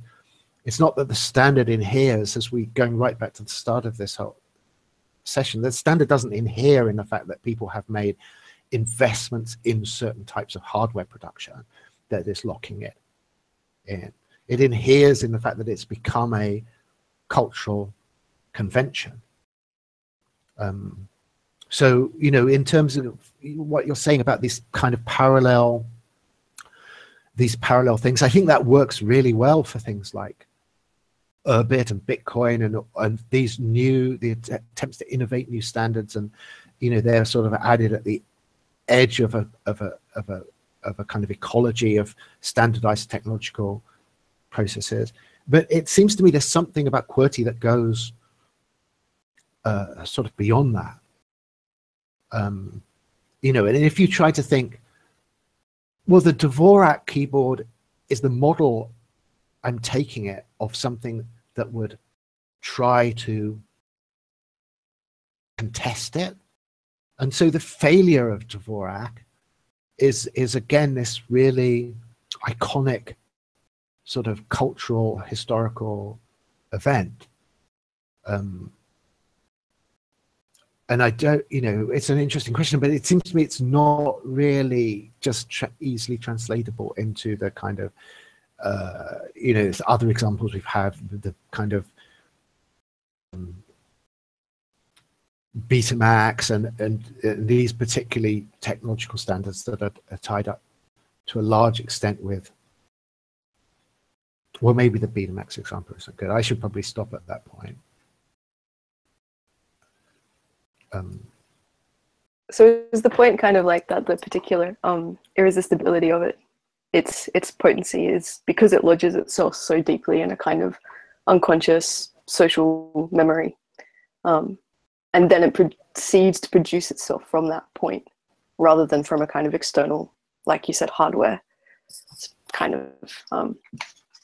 the standard inheres, as we going right back to the start of this whole session, the standard doesn't inhere in the fact that people have made investments in certain types of hardware production that is locking it in. It inheres in the fact that it's become a cultural convention. So, in terms of what you're saying about these kind of parallel things, I think that works really well for things like Urbit and Bitcoin and the attempts to innovate new standards, and they're sort of added at the edge of a kind of ecology of standardized technological processes. But it seems to me there's something about QWERTY that goes sort of beyond that. And if you try to think, well, the Dvorak keyboard is the model, I'm taking it, of something that would try to contest it. And so the failure of Dvorak is again this really iconic sort of cultural, historical event. And I don't, it's an interesting question, but it seems to me it's not really just easily translatable into the kind of, other examples we've had, the kind of Betamax and these particularly technological standards that are tied up to a large extent with, well, maybe the Betamax example isn't good. I should probably stop at that point. So is the point kind of like that the particular irresistibility of it, its potency is because it lodges itself so deeply in a kind of unconscious social memory, and then it proceeds to produce itself from that point rather than from a kind of external, like you said, hardware kind of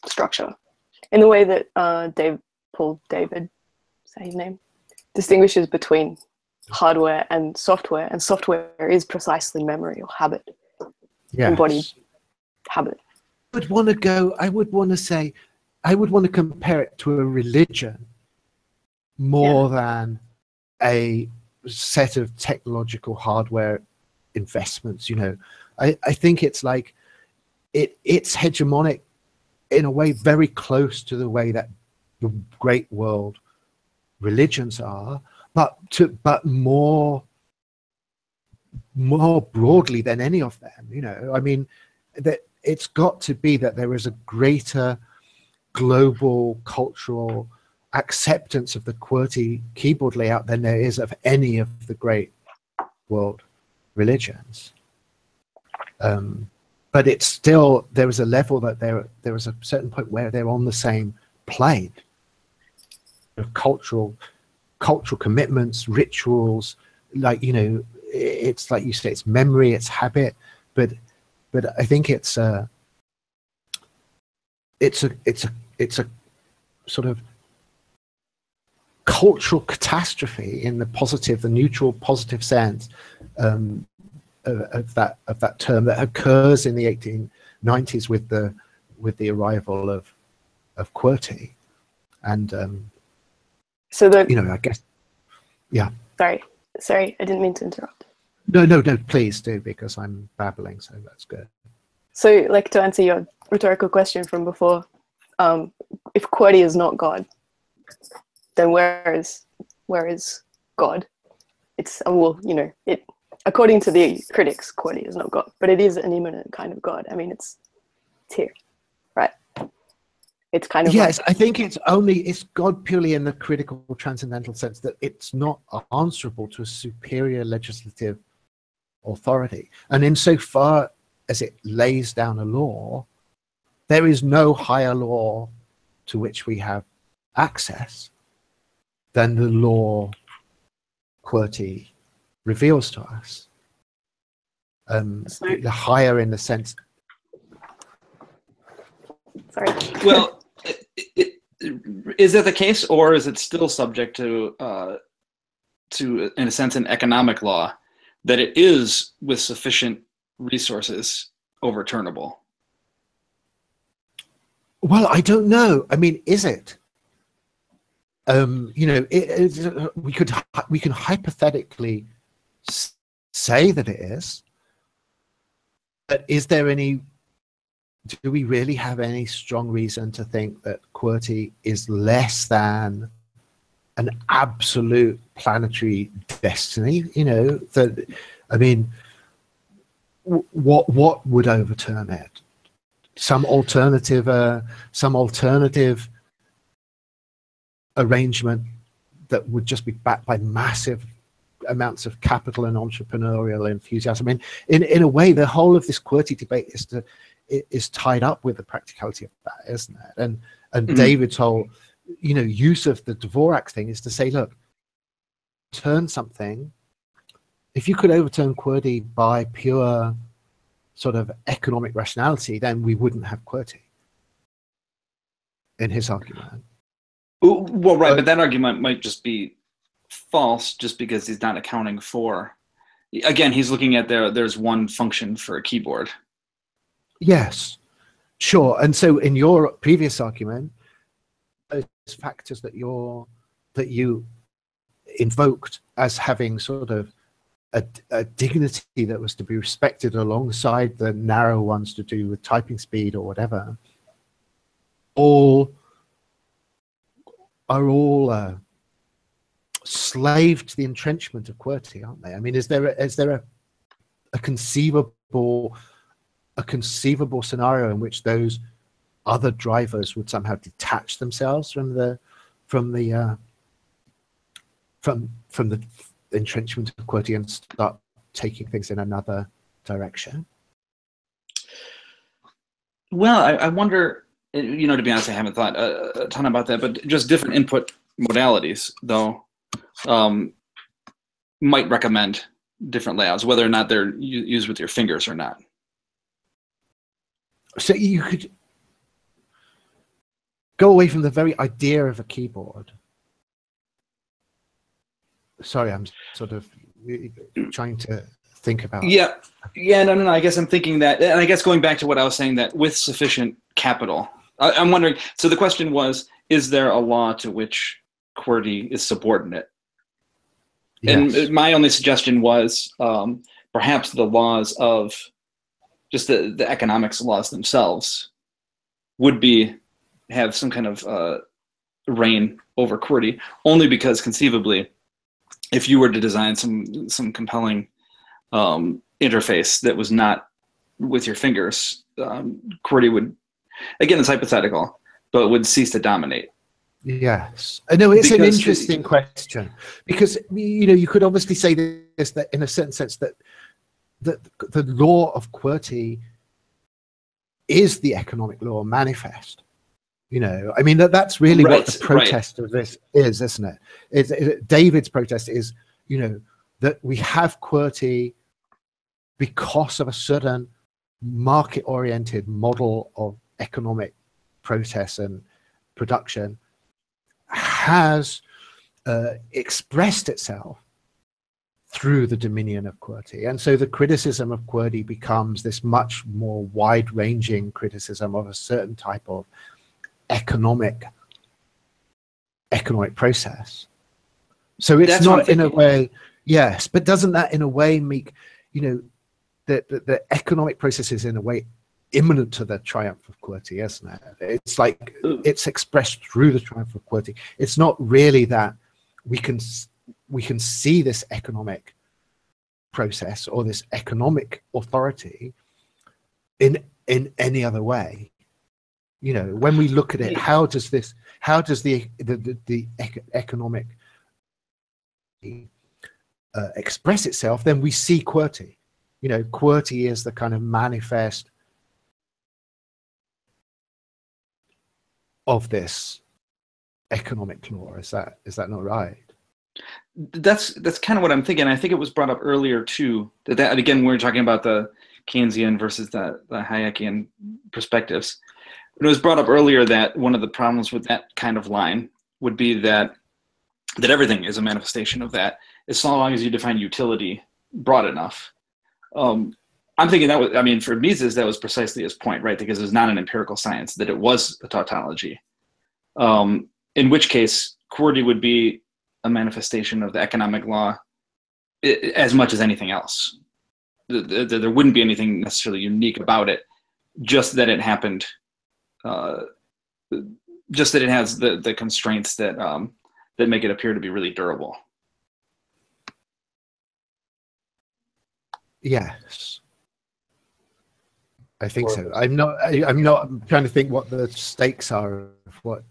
structure, in the way that David, say his name, distinguishes between hardware and software is precisely memory or habit, embodied habit. I would want to compare it to a religion more than a set of technological hardware investments. You know, I think it's like it's hegemonic in a way very close to the way that the great world religions are, but more broadly than any of them. You know, I mean, that it's got to be that there is a greater global cultural acceptance of the QWERTY keyboard layout than there is of any of the great world religions. But it's still, there is a level that there is a certain point where they're on the same plane of cultural commitments, rituals, like, you know, it's like you say, it's memory, it's habit, but I think it's a sort of cultural catastrophe in the positive, the neutral positive sense of that term that occurs in the 1890s with the arrival of QWERTY, and so that, you know, I guess, yeah. Sorry, I didn't mean to interrupt. No, please do, because I'm babbling, so that's good. So, like, to answer your rhetorical question from before, if QWERTY is not God, then where is God? It's well, you know, it, according to the critics, QWERTY is not God, but it is an immanent kind of God. I mean, it's here, right? It's kind of, yes, like, I think it's God purely in the critical transcendental sense that it's not answerable to a superior legislative authority, and insofar as it lays down a law, there is no higher law to which we have access than the law QWERTY reveals to us. The higher in the sense. Sorry. Well, is that the case, or is it still subject to, in a sense, an economic law that it is, with sufficient resources, overturnable? Well, I don't know. I mean, is it? You know, we can hypothetically say that it is, but is there any? Do we really have any strong reason to think that QWERTY is less than an absolute planetary destiny? You know, that, I mean, what would overturn it? Some alternative arrangement that would just be backed by massive amounts of capital and entrepreneurial enthusiasm. I mean, in a way, the whole of this QWERTY debate is tied up with the practicality of that, isn't it? And mm-hmm. David's whole, you know, use of the Dvorak thing is to say, look, turn something. If you could overturn QWERTY by pure sort of economic rationality, then we wouldn't have QWERTY. In his argument. Well, right, but that argument might just be false, just because he's not accounting for. Again, he's looking at there's one function for a keyboard. Yes, sure. And so, in your previous argument, those factors that you invoked as having sort of a dignity that was to be respected alongside the narrow ones to do with typing speed or whatever, are all slave to the entrenchment of QWERTY, aren't they? I mean, is there a conceivable a conceivable scenario in which those other drivers would somehow detach themselves from the entrenchment of QWERTY and start taking things in another direction? Well, I wonder, you know, to be honest, I haven't thought a ton about that, but just different input modalities, though, might recommend different layouts, whether or not they're used with your fingers or not. So you could go away from the very idea of a keyboard. Sorry, I'm sort of trying to think about. Yeah, no. I guess I'm thinking that, and I guess going back to what I was saying, that with sufficient capital, I'm wondering. So the question was, is there a law to which QWERTY is subordinate? Yes. And my only suggestion was perhaps the laws of just the economics laws themselves would have some kind of reign over QWERTY, only because conceivably, if you were to design some compelling interface that was not with your fingers, QWERTY would, again, it's hypothetical, but would cease to dominate. Yes, I know it's an interesting question, because you know you could obviously say this, that in a certain sense that the law of QWERTY is the economic law manifest. You know, I mean that's really what the protest of this is, isn't it? David's protest is, you know, that we have QWERTY because of a certain market-oriented model of economic process and production has expressed itself through the dominion of QWERTY. And so the criticism of QWERTY becomes this much more wide-ranging criticism of a certain type of economic process. So it's not in a way, yes, but doesn't that in a way make, you know, the economic process is in a way imminent to the triumph of QWERTY, isn't it? It's like it's expressed through the triumph of QWERTY. It's not really that we can see this economic process or this economic authority in any other way. You know, when we look at it, how does the economic express itself? Then we see QWERTY. You know, QWERTY is the kind of manifest of this economic law. Is that not right? That's kind of what I'm thinking. I think it was brought up earlier too, that again, we were talking about the Keynesian versus the Hayekian perspectives. It was brought up earlier that one of the problems with that kind of line would be that everything is a manifestation of that, as long as you define utility broad enough. I'm thinking that was, I mean, for Mises, that was precisely his point, right? Because it was not an empirical science, that it was a tautology. In which case, QWERTY would be a manifestation of the economic law as much as anything else. There wouldn't be anything necessarily unique about it, just that it happened, just that it has the constraints that that make it appear to be really durable. Yes, I think so. I'm not trying to think what the stakes are of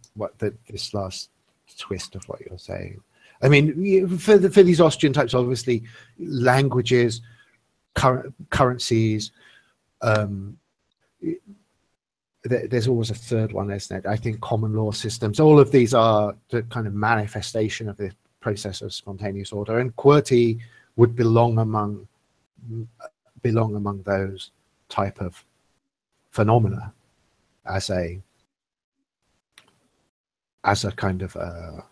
this last twist of what you're saying. I mean, for these Austrian types, obviously, languages, currencies. There's always a third one, isn't it? I think common law systems. All of these are the kind of manifestation of the process of spontaneous order, and QWERTY would belong among those type of phenomena as a kind of a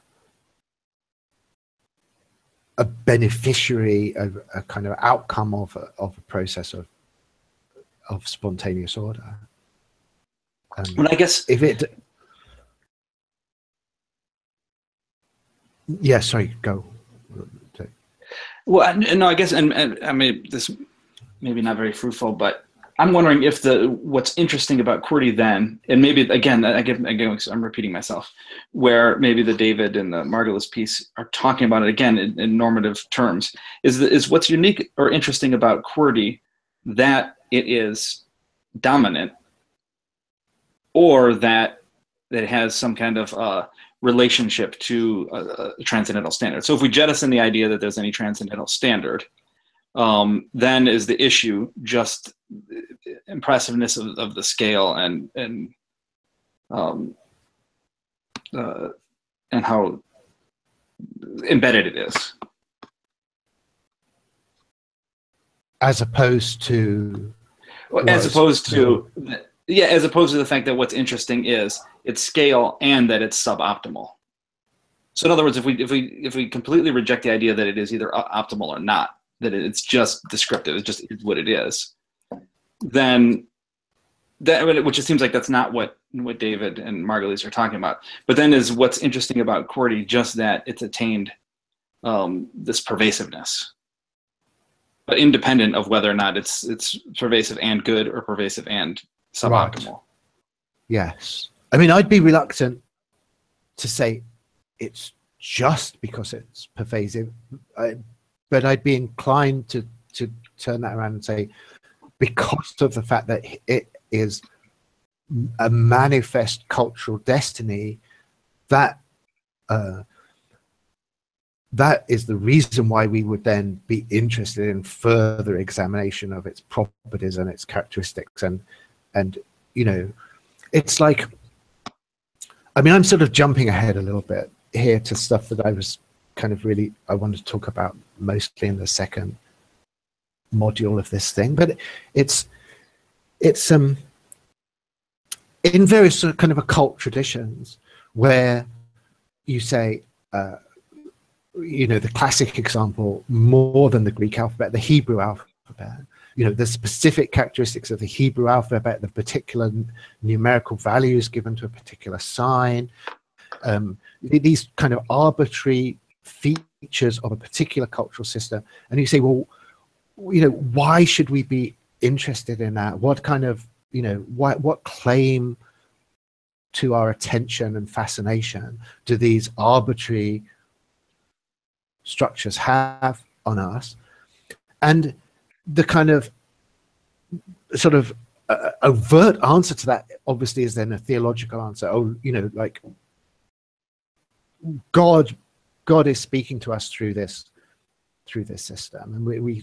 beneficiary of a kind of outcome of a process of spontaneous order. Well, I guess if it, yeah, sorry, go. Well, no, I guess, and I mean, this maybe not very fruitful, but I'm wondering if what's interesting about QWERTY then, and maybe again, I'm repeating myself, where maybe the David and the Margulis piece are talking about it again in normative terms, is what's unique or interesting about QWERTY that it is dominant, or that it has some kind of relationship to a transcendental standard. So if we jettison the idea that there's any transcendental standard, then is the issue just impressiveness of the scale and how embedded it is, as opposed to as opposed to the fact that what's interesting is its scale and that it's suboptimal. So in other words, if we completely reject the idea that it is either optimal or not, that it's just descriptive, it just is what it is, then that, which it seems like that's not what David and Margulies are talking about. But then is what's interesting about QWERTY just that it's attained this pervasiveness, but independent of whether or not it's pervasive and good or pervasive and suboptimal. Right. Yes. I mean, I'd be reluctant to say it's just because it's pervasive, but I'd be inclined to turn that around and say, because of the fact that it is a manifest cultural destiny, that that is the reason why we would then be interested in further examination of its properties and its characteristics. And you know, it's like, I mean, I'm sort of jumping ahead a little bit here to stuff that I was kind of I wanted to talk about mostly in the second module of this thing, but it's in various sort of kind of occult traditions where you say, you know, the classic example, more than the Greek alphabet, the Hebrew alphabet, you know, the specific characteristics of the Hebrew alphabet, the particular numerical values given to a particular sign, these kind of arbitrary features of a particular cultural system. And you say, well, you know, why should we be interested in that? What kind of, you know, what claim to our attention and fascination do these arbitrary structures have on us? And the kind of sort of overt answer to that obviously is then a theological answer. Oh, you know, like God is speaking to us through this system, and we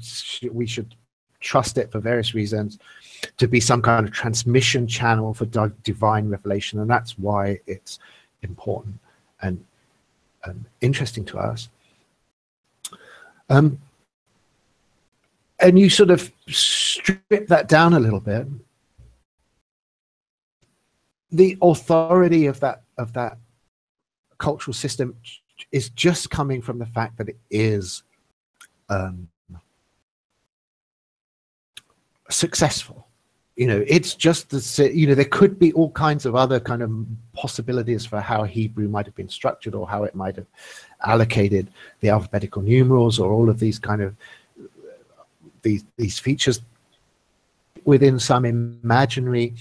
should trust it for various reasons to be some kind of transmission channel for divine revelation, and that's why it's important and interesting to us. And you sort of strip that down a little bit. The authority of that cultural system is just coming from the fact that it is successful. You know, it's just the, you know, there could be all kinds of other kind of possibilities for how Hebrew might have been structured, or how it might have allocated the alphabetical numerals, or all of these kind of these features within some imaginary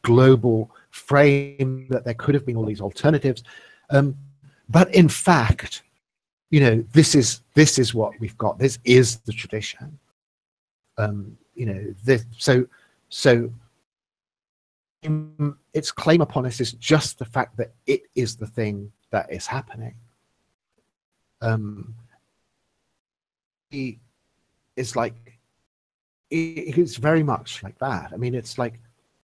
global frame, that there could have been all these alternatives. But in fact, you know, this is what we've got. This is the tradition. You know, so its claim upon us is just the fact that it is the thing that is happening. It's like, it's very much like that. I mean, it's like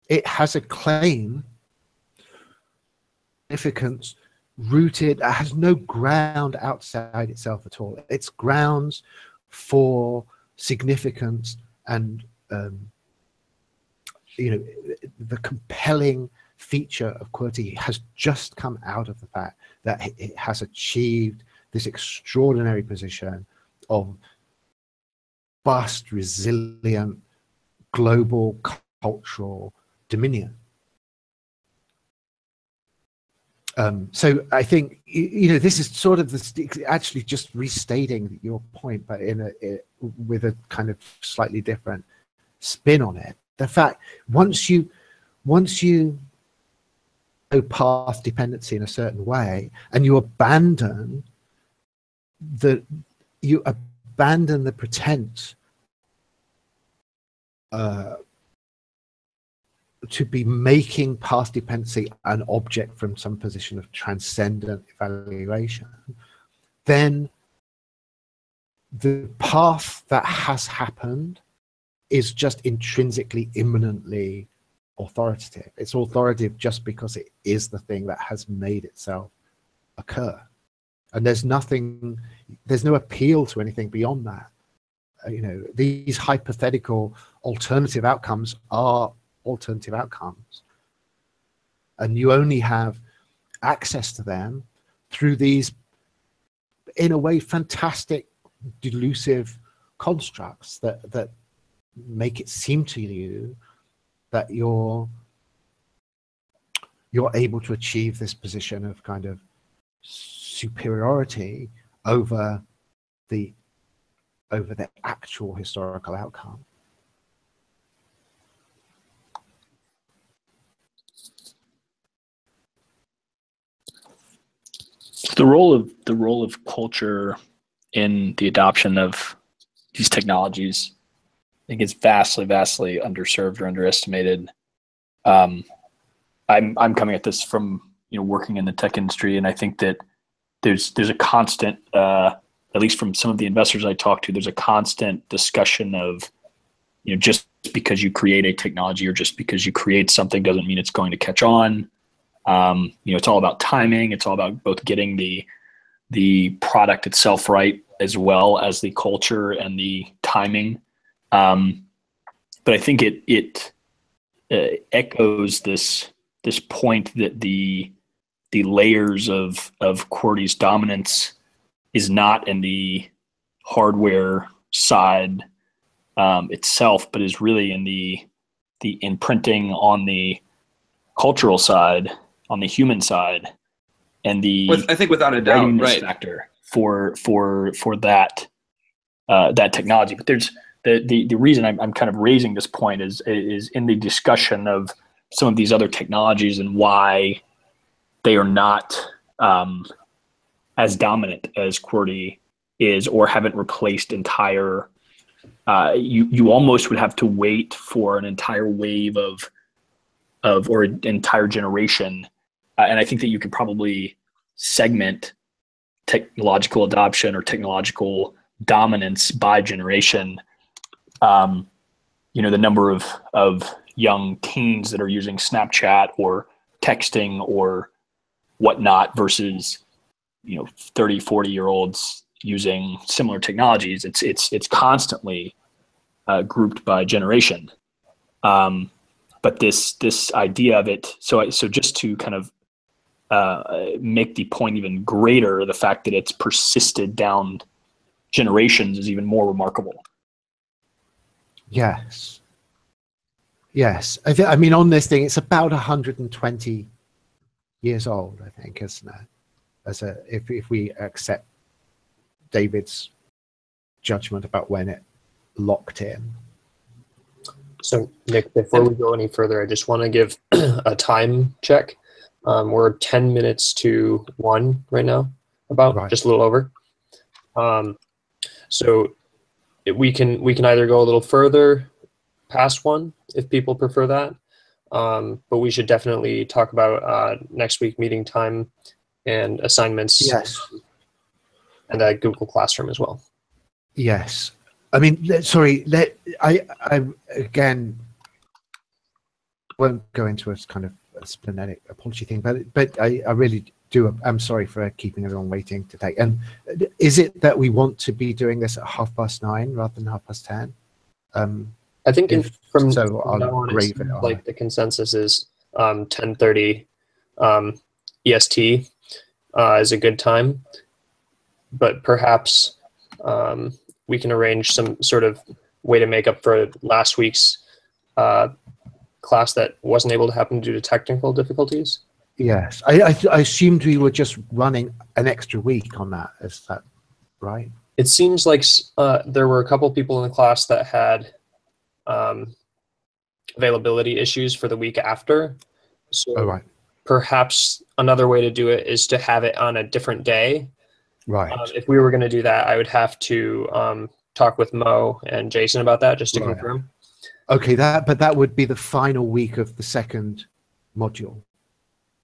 it has a claim, significance, rooted, it has no ground outside itself at all. Its grounds for significance and you know, the compelling feature of QWERTY has just come out of the fact that it has achieved this extraordinary position of vast, resilient, global cultural dominion. So I think, you know, this is sort of actually just restating your point, but with a kind of slightly different spin on it. The fact, once you know path dependency in a certain way, and you abandon the pretense to be making path dependency an object from some position of transcendent evaluation, then the path that has happened is just intrinsically, immanently authoritative. It's authoritative just because it is the thing that has made itself occur. And there's no appeal to anything beyond that. You know, these hypothetical alternative outcomes are alternative outcomes. And you only have access to them through these, in a way, fantastic, delusive constructs that make it seem to you that you're able to achieve this position of kind of superiority over the actual historical outcome. The role of culture in the adoption of these technologies, I think, is vastly underserved or underestimated. I'm coming at this from working in the tech industry, and I think that there's a constant, at least from some of the investors I talk to, there's a constant discussion of just because you create a technology or just because you create something doesn't mean it's going to catch on. It's all about timing. It's all about both getting the product itself right as well as the culture and the timing. But I think it echoes this point that the layers of QWERTY's dominance is not in the hardware side itself, but is really in the imprinting on the cultural side, on the human side, and I think without a doubt, right, factor for that technology. But there's the reason I'm kind of raising this point is in the discussion of some of these other technologies and why they are not as dominant as QWERTY is, or haven't replaced entire. You almost would have to wait for an entire wave of or an entire generation, and I think that you could probably segment technological adoption or technological dominance by generation. The number of young teens that are using Snapchat or texting or whatnot versus 30, 40-year-olds using similar technologies. It's constantly grouped by generation. But this idea of it, so just to kind of make the point even greater, the fact that it's persisted down generations is even more remarkable. Yes. I mean, on this thing, it's about 120 years old, I think, isn't it? If we accept David's judgment about when it locked in. So, Nick, before we go any further, I just want to give a time check. We're 10 minutes to 1 right now, just a little over. So we can either go a little further past 1 if people prefer that, but we should definitely talk about next week meeting time and assignments. Yes. And Google Classroom as well. Yes. I mean, sorry, I again won't go into a kind of a splenetic apology thing, but I really do. I'm sorry for keeping everyone waiting to take. And is it that we want to be doing this at 9:30 rather than 10:30? I think from so now on, like the consensus is 10:30 EST is a good time, but perhaps we can arrange some sort of way to make up for last week's class that wasn't able to happen due to technical difficulties. Yes, I assumed we were just running an extra week on that. Is that right? It seems like there were a couple people in the class that had availability issues for the week after. So perhaps another way to do it is to have it on a different day. Right. If we were going to do that, I would have to talk with Mo and Jason about that just to confirm. Okay, but that would be the final week of the second module.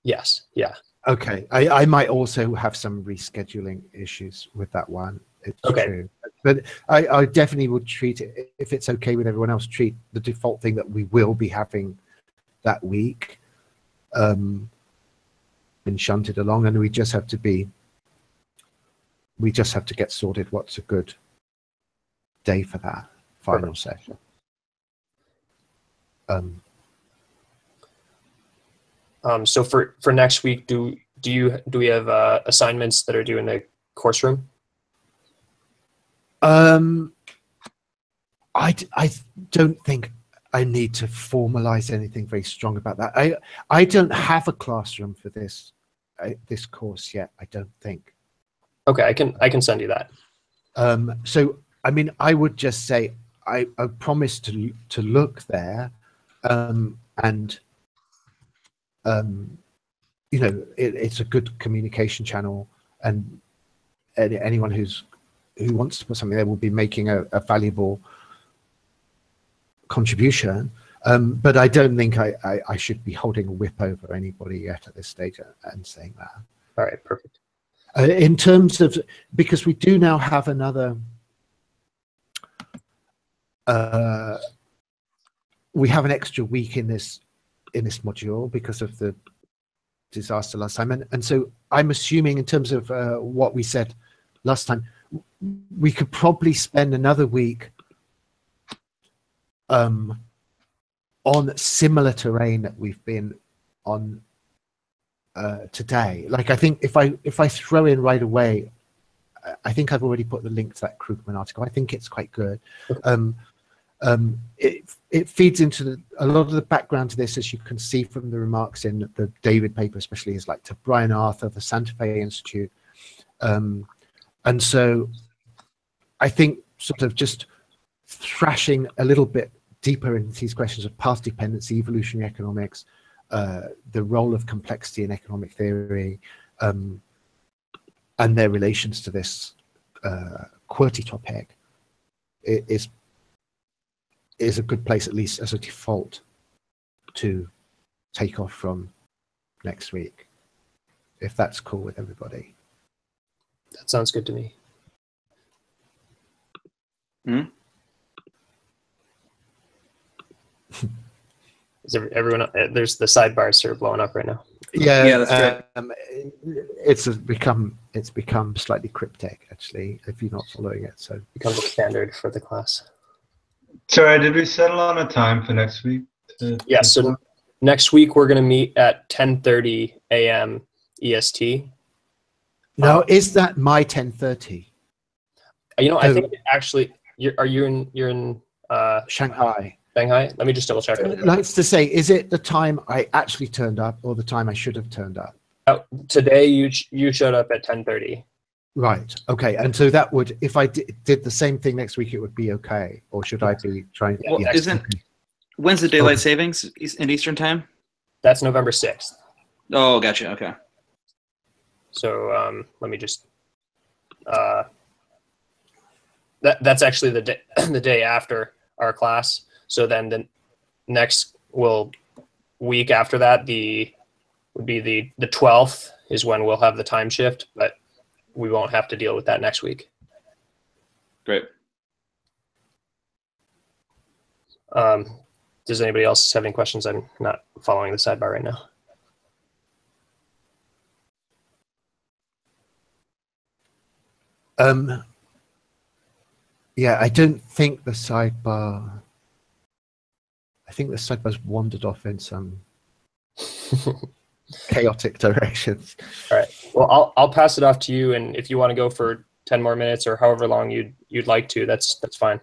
Yes. Yeah. Okay, I might also have some rescheduling issues with that one. It's true, but I definitely would treat it, if it's okay with everyone else, treat the default thing that we will be having that week and shunt it along, and we just have to get sorted what's a good day for that final session. So for next week, do we have assignments that are due in the course room? I don't think I need to formalize anything very strong about that. I don't have a classroom for this this course yet. I don't think. Okay, I can send you that. So I mean, I would just say I promise to look there, and you know, it's a good communication channel, and anyone who wants to put something there will be making a valuable contribution. But I don't think I should be holding a whip over anybody yet at this stage and saying that. All right, perfect. In terms of, because we do now have another, we have an extra week in this module because of the disaster last time, and so I'm assuming, in terms of what we said last time, we could probably spend another week on similar terrain that we've been on today. Like, I think if I throw in right away, I think I've already put the link to that Krugman article. I think it's quite good. It feeds into a lot of the background to this, as you can see from the remarks in the David paper, especially, is like to Brian Arthur, the Santa Fe Institute. And so I think sort of just thrashing a little bit deeper into these questions of path dependency, evolutionary economics, the role of complexity in economic theory, and their relations to this QWERTY topic is a good place, at least as a default, to take off from next week, if that's cool with everybody. That sounds good to me. Is everyone? There's the sidebars sort of blowing up right now. Yeah, that's great. It's become slightly cryptic, actually, if you're not following it. So it becomes a standard for the class. Sorry, did we settle on a time for next week? Yeah, so next week we're going to meet at 10:30 a.m. EST. Now, is that my 10:30? You know, I think actually, you're in Shanghai. Shanghai? Let me just double check. Likes to say, is it the time I actually turned up or the time I should have turned up? Today you showed up at 10:30. Right. Okay. And so that would, if I did the same thing next week, it would be okay, or should I be trying? Well, yes. When's the daylight savings in Eastern time? That's November 6th. Oh, gotcha. Okay. So let me just. That's actually the day after our class. So then the next week after that would be the 12th is when we'll have the time shift, but we won't have to deal with that next week. Great. Does anybody else have any questions? I'm not following the sidebar right now. Yeah, I don't think the sidebar. I think the sidebar's wandered off in some chaotic directions. All right. Well, I'll pass it off to you, and if you want to go for 10 more minutes or however long you'd like to, that's fine.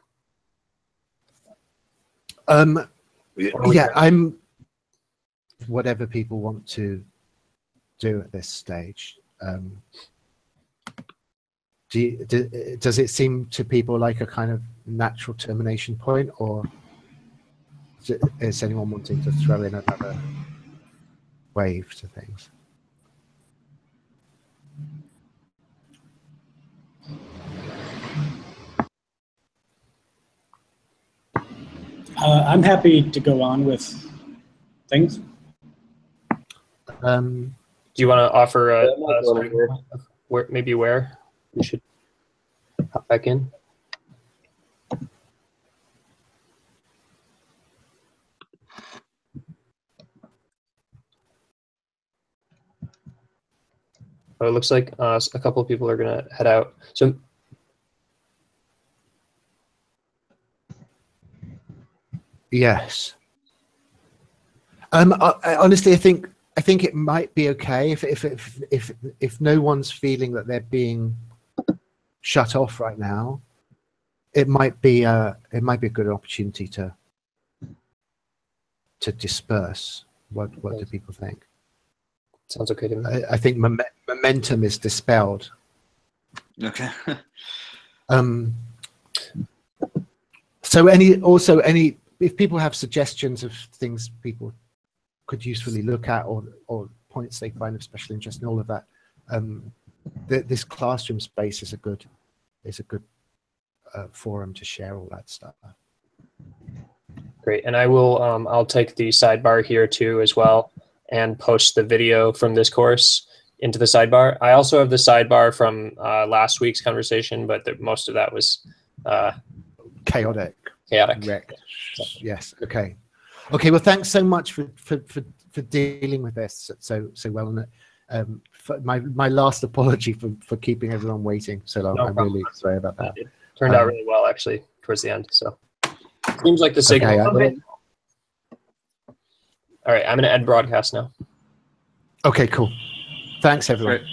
Yeah, I'm whatever people want to do at this stage. Does it seem to people like a kind of natural termination point, or is anyone wanting to throw in another wave to things? I'm happy to go on with things. Do you want to offer a starting point of where we should hop back in? Oh, it looks like a couple of people are going to head out. So, yes. Honestly, I think it might be okay if no one's feeling that they're being shut off right now. It might be a good opportunity to disperse. What do people think? Sounds okay to me. I think momentum is dispelled. Okay. So if people have suggestions of things people could usefully look at, or points they find of special interest in all of that, this classroom space is a good forum to share all that stuff. Great, and I will I'll take the sidebar here too as well, and post the video from this course into the sidebar. I also have the sidebar from last week's conversation, but most of that was chaotic. Wrecked. Yes. Okay. Well, thanks so much for dealing with this so well. And my last apology for keeping everyone waiting so long. No I'm problem. really sorry about that. It turned out really well, actually, towards the end. So seems like the signal. Okay, all right, I'm going to end broadcast now. Okay, cool. Thanks, everyone. Great.